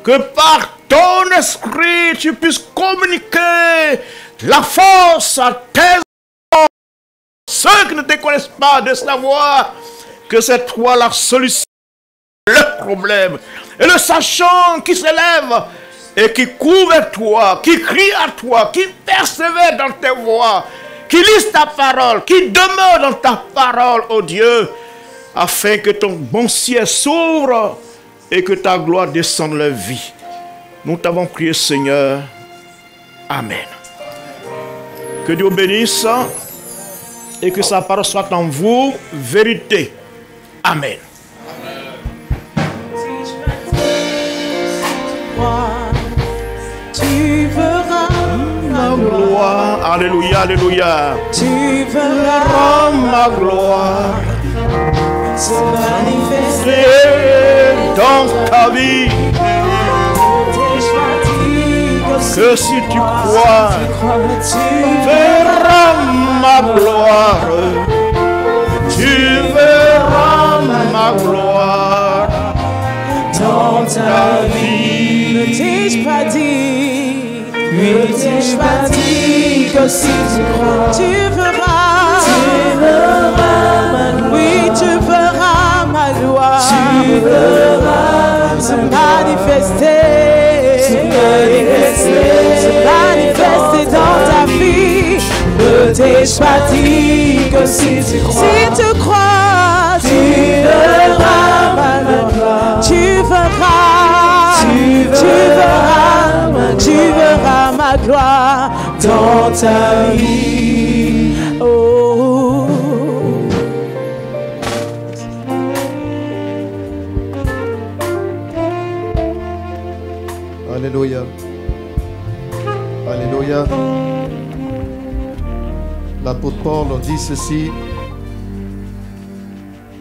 Speaker 6: que par ton esprit, tu puisses communiquer la force à tes enfants, ceux qui ne te connaissent pas, de savoir que c'est toi la solution, le problème. Et le sachant qui s'élève et qui court vers toi, qui crie à toi, qui persévère dans tes voies, qui lit ta parole, qui demeure dans ta parole, ô Dieu, afin que ton bon ciel s'ouvre et que ta gloire descende leur vie. Nous t'avons prié, Seigneur. Amen. Que Dieu bénisse et que sa parole soit en vous vérité. Amen.
Speaker 3: Tu verras ma gloire.
Speaker 6: Alléluia, alléluia.
Speaker 3: Tu verras
Speaker 6: Ma gloire
Speaker 3: se manifester
Speaker 6: dans ta vie. Que si tu crois, tu verras ma gloire. Tu verras ma gloire dans ta vie.
Speaker 3: Ne t'ai-je pas dit, ne t'ai-je pas dit que si tu crois, tu verras ma gloire. Oui, tu verras ma gloire. Tu verras se manifester, se manifester dans ta vie. Ne t'ai-je pas dit que si tu crois, tu verras ma gloire. Tu verras ma gloire dans ta vie. Oh.
Speaker 2: Alléluia. Alléluia. L'apôtre Paul dit ceci.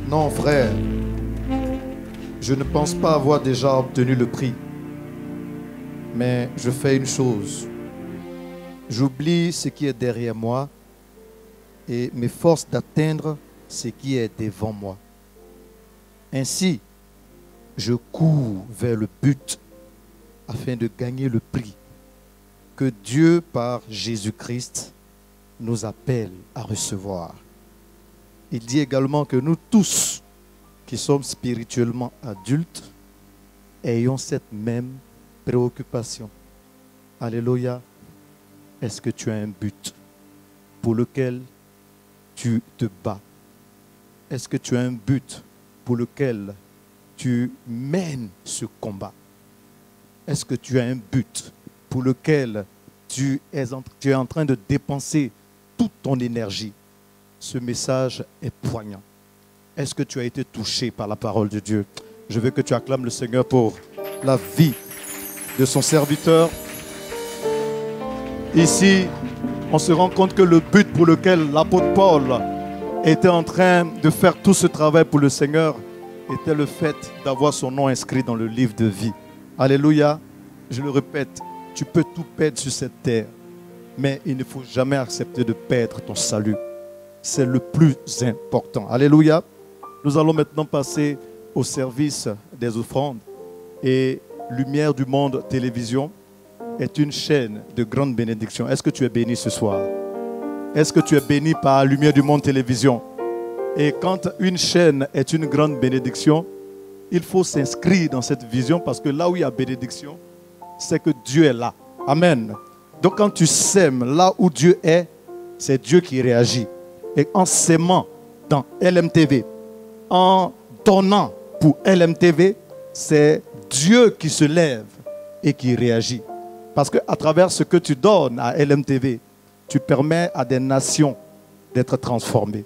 Speaker 2: Non, frère, je ne pense pas avoir déjà obtenu le prix. Mais je fais une chose. J'oublie ce qui est derrière moi et m'efforce d'atteindre ce qui est devant moi. Ainsi, je cours vers le but afin de gagner le prix que Dieu, par Jésus-Christ, nous appelle à recevoir. il dit également que nous tous qui sommes spirituellement adultes ayons cette même préoccupation. Alléluia. Est-ce que tu as un but pour lequel tu te bats? Est-ce que tu as un but pour lequel tu mènes ce combat? Est-ce que tu as un but pour lequel tu es en train de dépenser toute ton énergie? Ce message est poignant. Est-ce que tu as été touché par la parole de Dieu? Je veux que tu acclames le Seigneur pour la vie de son serviteur. Ici, on se rend compte que le but pour lequel l'apôtre Paul était en train de faire tout ce travail pour le Seigneur était le fait d'avoir son nom inscrit dans le livre de vie. Alléluia. Je le répète, tu peux tout perdre sur cette terre, mais il ne faut jamais accepter de perdre ton salut. C'est le plus important. Alléluia. Nous allons maintenant passer au service des offrandes. Et Lumière du Monde Télévision est une chaîne de grande bénédiction. Est-ce que tu es béni ce soir? Est-ce que tu es béni par Lumière du Monde Télévision? Et quand une chaîne est une grande bénédiction, il faut s'inscrire dans cette vision parce que là où il y a bénédiction, c'est que Dieu est là. Amen. Donc quand tu sèmes là où Dieu est, c'est Dieu qui réagit. Et en s'aimant dans LMTV, en donnant pour LMTV, c'est Dieu qui se lève et qui réagit. Parce qu'à travers ce que tu donnes à LMTV, tu permets à des nations d'être transformées.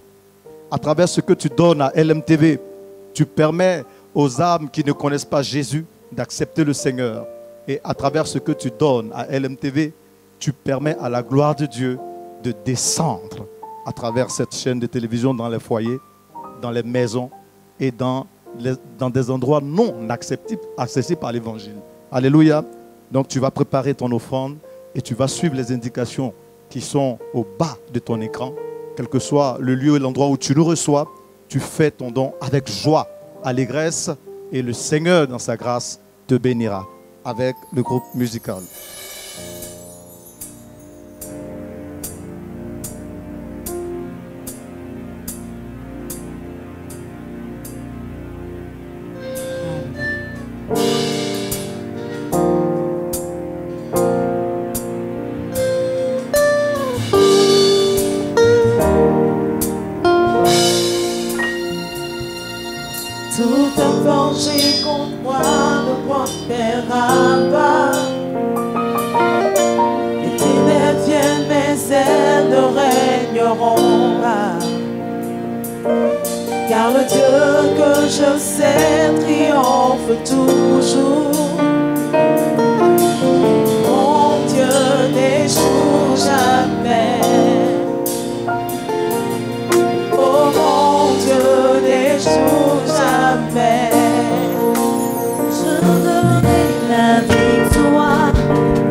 Speaker 2: À travers ce que tu donnes à LMTV, tu permets aux âmes qui ne connaissent pas Jésus d'accepter le Seigneur. Et à travers ce que tu donnes à LMTV, tu permets à la gloire de Dieu de descendre à travers cette chaîne de télévision dans les foyers, dans les maisons et dans des endroits non accessibles par l'évangile. Alléluia. Donc tu vas préparer ton offrande et tu vas suivre les indications qui sont au bas de ton écran. Quel que soit le lieu et l'endroit où tu nous reçois, tu fais ton don avec joie, allégresse, et le Seigneur dans sa grâce te bénira avec le groupe musical.
Speaker 5: Tout un danger contre moi ne prospérera pas. Les ténèbres viennent, mais elles ne régneront pas. Car le Dieu que je sais triomphe toujours. Mon Dieu n'échoue jamais. Oh mon Dieu n'échoue jamais.
Speaker 7: Je donnerai la victoire,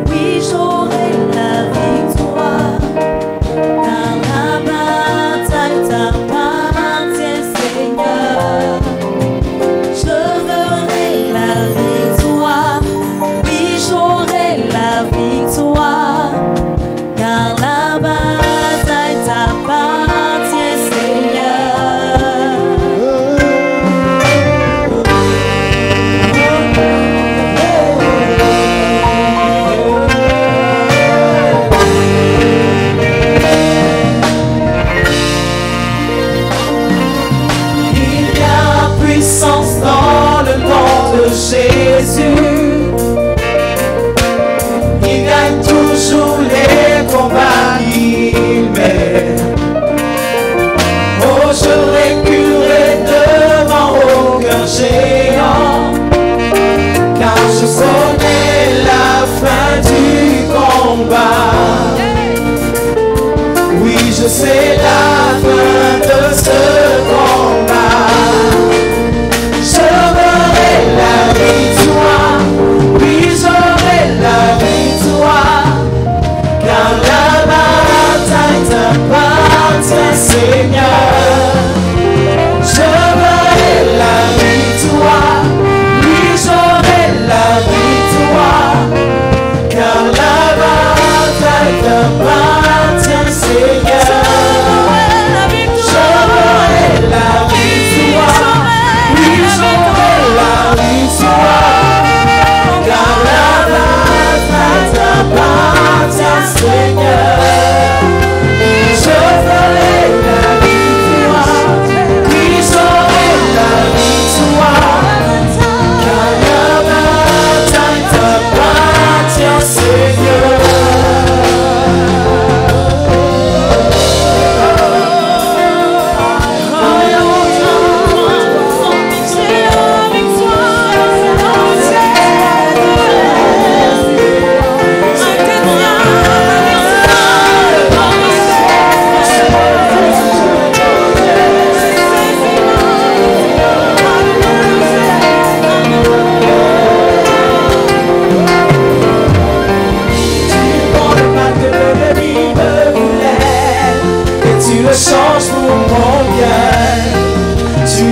Speaker 7: oui j'aurai la victoire, car la bataille t'appartient Seigneur. Je donnerai la victoire, oui j'aurai la victoire, car la bataille t'appartient Seigneur.
Speaker 5: Dans le nom de Jésus, il gagne toujours les combats qu'il mène. Oh, je reculerai devant aucun géant, car je connais la fin du combat. Oui, je sais la fin de ce combat. La victoire, oui j'aurai la victoire, car la bataille t'appartient Seigneur. J'aurai la victoire, oui j'aurai la victoire, car la bataille t'appartient Seigneur. J'aurai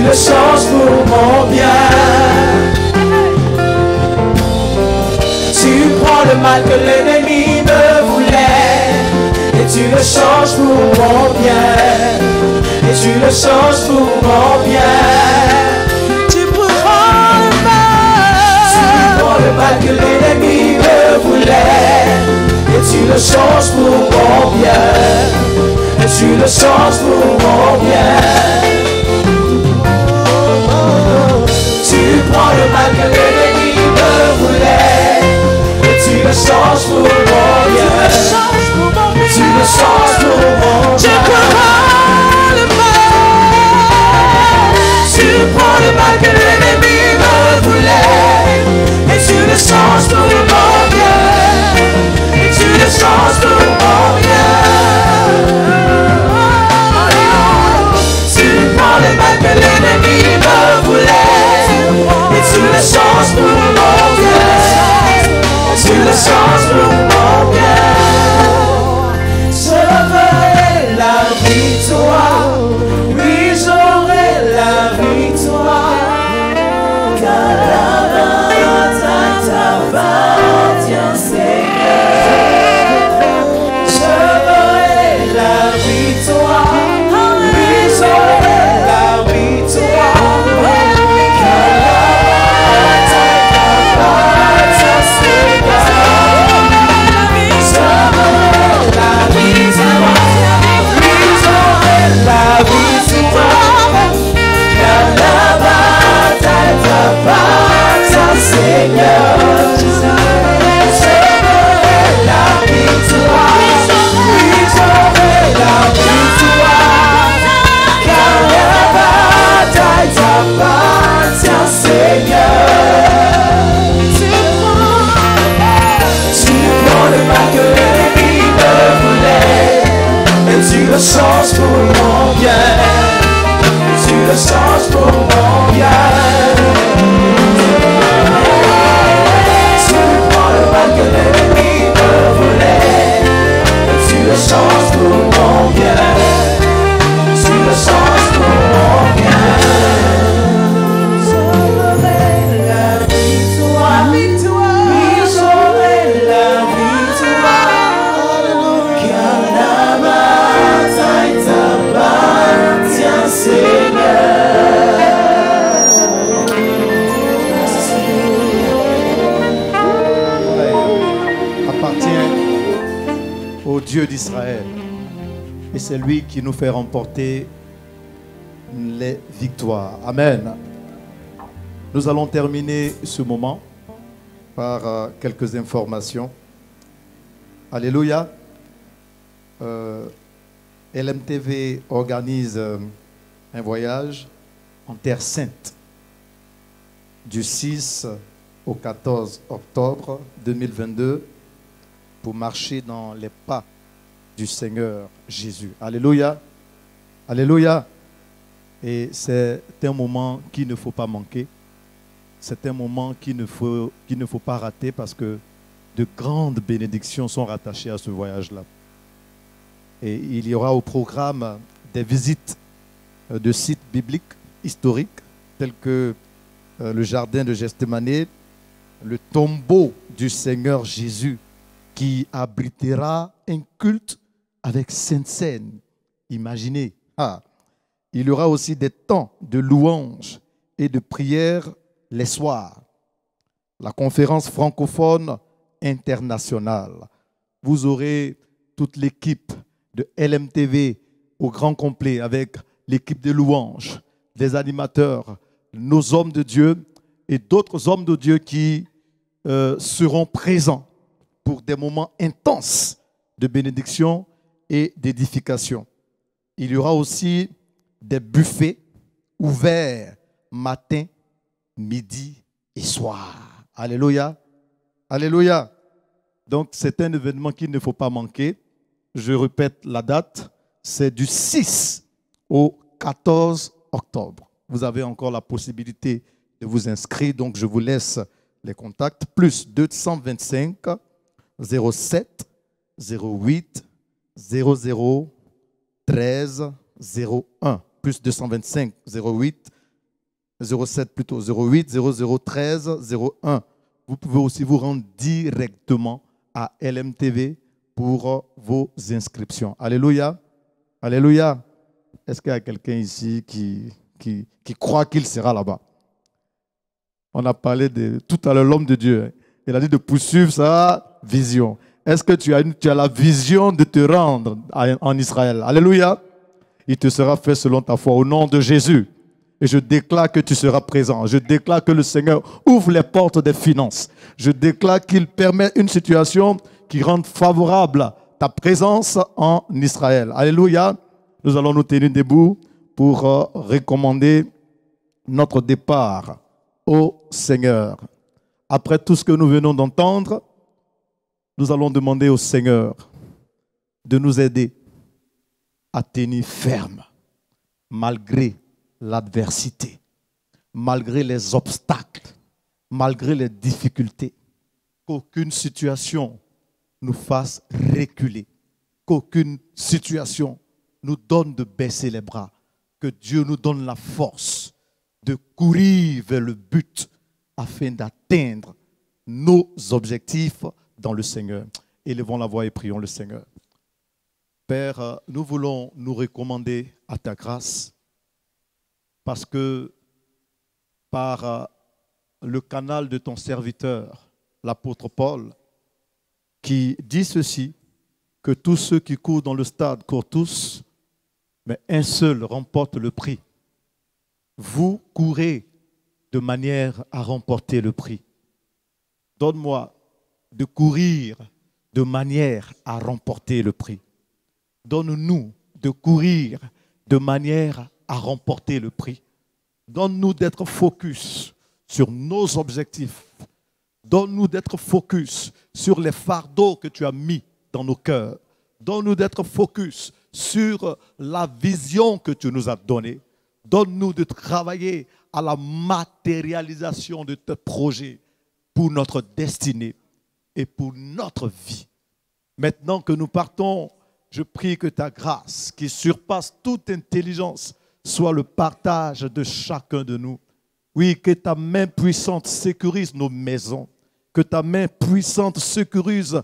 Speaker 5: le changes pour mon bien. Tu prends le mal que l'ennemi me voulait et tu le changes pour mon bien. Et tu le changes pour mon bien.
Speaker 3: Tu prends le mal.
Speaker 5: Tu prends le mal que l'ennemi me voulait et tu le changes pour mon bien. Et tu le changes pour mon bien. Tu prends le mal que l'ennemi me voulait et tu le changes pour mon bien. Tu le changes pour mon bien.
Speaker 3: Tu prends le mal.
Speaker 5: Tu prends le mal que l'ennemi me voulait et tu le changes pour mon bien. Et tu le changes pour mon bien. Tu prends le mal que l'ennemi me voulait et tu le changes pour mon bien. Tu le changes pour mon bien. Je veux la victoire. Oui, j'aurai la victoire. Car la bataille t'appartient, Seigneur. Je veux la victoire. Oui, j'aurai la victoire. Car la bataille t'appartient, Seigneur. Je veux la victoire. Oui, j'aurai la victoire. Car la bataille t'appartient, Seigneur. Je veux la victoire. Oui, j'aurai la victoire. Car la bataille t'appartient, Seigneur. Tu prends le mal que l'ennemi me voulait et tu le changes pour mon bien. Tu le changes pour mon bien. Tu prends le mal que l'ennemi me voulait et tu le changes pour mon bien. Tu le changes pour mon bien. J'aurai la victoire. Oui, j'aurai la victoire. Car la bataille t'appartient, Seigneur.
Speaker 2: Appartient au Dieu d'Israël. Et c'est lui qui nous fait remporter les victoires. Amen. Nous allons terminer ce moment par quelques informations. Alléluia. LMTV organise un voyage en Terre Sainte du 6 au 14 octobre 2022 pour marcher dans les pas du Seigneur Jésus. Alléluia. Alléluia. Et c'est un moment qu'il ne faut pas manquer. C'est un moment qu'il ne faut pas rater parce que de grandes bénédictions sont rattachées à ce voyage-là. Et il y aura au programme des visites de sites bibliques historiques tels que le jardin de Gethsémani, le tombeau du Seigneur Jésus qui abritera un culte avec Sainte-Seine. Imaginez. Il y aura aussi des temps de louange et de prière les soirs. La conférence francophone internationale. Vous aurez toute l'équipe de LMTV au grand complet avec l'équipe de louange, des animateurs, nos hommes de Dieu et d'autres hommes de Dieu qui seront présents pour des moments intenses de bénédiction et d'édification. Il y aura aussi des buffets ouverts matin, midi et soir. Alléluia. Alléluia. Donc c'est un événement qu'il ne faut pas manquer. Je répète la date, c'est du 6 au 14 octobre. Vous avez encore la possibilité de vous inscrire, donc je vous laisse les contacts. Plus 225 07 08 00 13 01. Plus 225 08 07 plutôt, 08 0013 01. Vous pouvez aussi vous rendre directement à LMTV pour vos inscriptions. Alléluia. Alléluia. Est-ce qu'il y a quelqu'un ici qui croit qu'il sera là-bas? On a parlé de tout à l'heure l'homme de Dieu. Il a dit de poursuivre sa vision. Est-ce que tu as la vision de te rendre en Israël? Alléluia. Il te sera fait selon ta foi au nom de Jésus. Et je déclare que tu seras présent. Je déclare que le Seigneur ouvre les portes des finances. Je déclare qu'il permet une situation qui rende favorable ta présence en Israël. Alléluia. Nous allons nous tenir debout pour recommander notre départ au Seigneur. Après tout ce que nous venons d'entendre, nous allons demander au Seigneur de nous aider à tenir ferme malgré l'adversité, malgré les obstacles, malgré les difficultés, qu'aucune situation nous fasse reculer, qu'aucune situation nous donne de baisser les bras, que Dieu nous donne la force de courir vers le but afin d'atteindre nos objectifs dans le Seigneur. Élevons la voix et prions le Seigneur. Père, nous voulons nous recommander à ta grâce parce que par le canal de ton serviteur, l'apôtre Paul, qui dit ceci, que tous ceux qui courent dans le stade courent tous, mais un seul remporte le prix. Vous courez de manière à remporter le prix. Donne-moi de courir de manière à remporter le prix. Donne-nous de courir de manière à remporter le prix. Donne-nous d'être focus sur nos objectifs. Donne-nous d'être focus sur les fardeaux que tu as mis dans nos cœurs. Donne-nous d'être focus sur la vision que tu nous as donnée. Donne-nous de travailler à la matérialisation de tes projets pour notre destinée et pour notre vie. Maintenant que nous partons, je prie que ta grâce, qui surpasse toute intelligence, soit le partage de chacun de nous. Oui, que ta main puissante sécurise nos maisons, que ta main puissante sécurise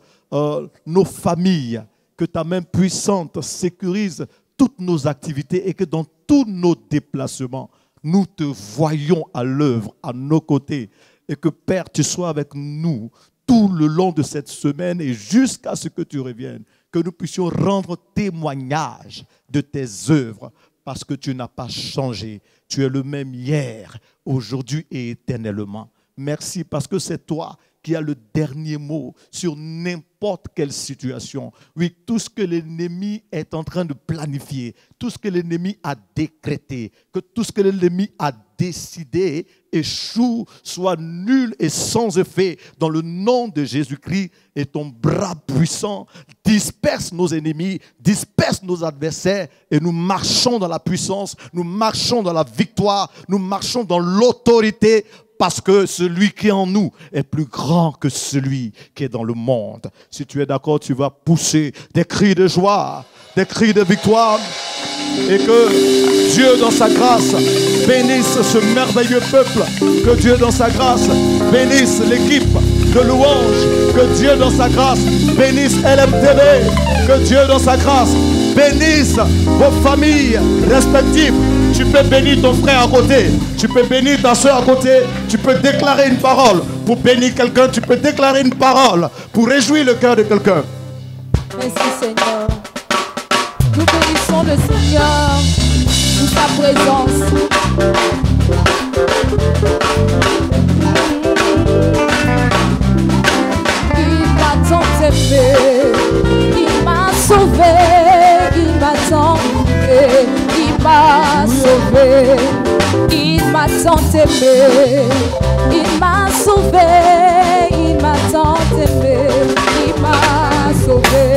Speaker 2: nos familles, que ta main puissante sécurise toutes nos activités et que dans tous nos déplacements, nous te voyons à l'œuvre, à nos côtés. Et que Père, tu sois avec nous tout le long de cette semaine et jusqu'à ce que tu reviennes. Que nous puissions rendre témoignage de tes œuvres parce que tu n'as pas changé. Tu es le même hier, aujourd'hui et éternellement. Merci parce que c'est toi qui as le dernier mot sur n'importe quelle situation. Oui, tout ce que l'ennemi est en train de planifier, tout ce que l'ennemi a décrété, que tout ce que l'ennemi a décidé échoue, soit nul et sans effet dans le nom de Jésus-Christ, et ton bras puissant disperse nos ennemis, disperse nos adversaires et nous marchons dans la puissance, nous marchons dans la victoire, nous marchons dans l'autorité parce que celui qui est en nous est plus grand que celui qui est dans le monde. Si tu es d'accord, tu vas pousser des cris de joie, des cris de victoire et que Dieu dans sa grâce bénisse ce merveilleux peuple, que Dieu dans sa grâce bénisse l'équipe de louange, que Dieu dans sa grâce bénisse LMTV, que Dieu dans sa grâce bénisse vos familles respectives. Tu peux bénir ton frère à côté, tu peux bénir ta soeur à côté, tu peux déclarer une parole pour bénir quelqu'un, tu peux déclarer une parole pour réjouir le cœur de quelqu'un.
Speaker 3: Merci Seigneur. Nous bénissons le Seigneur pour sa présence. Il m'a tant aimé, il m'a sauvé, il m'a tant aimé, il m'a sauvé, il m'a tant aimé, il m'a sauvé, il m'a tant aimé, il m'a sauvé.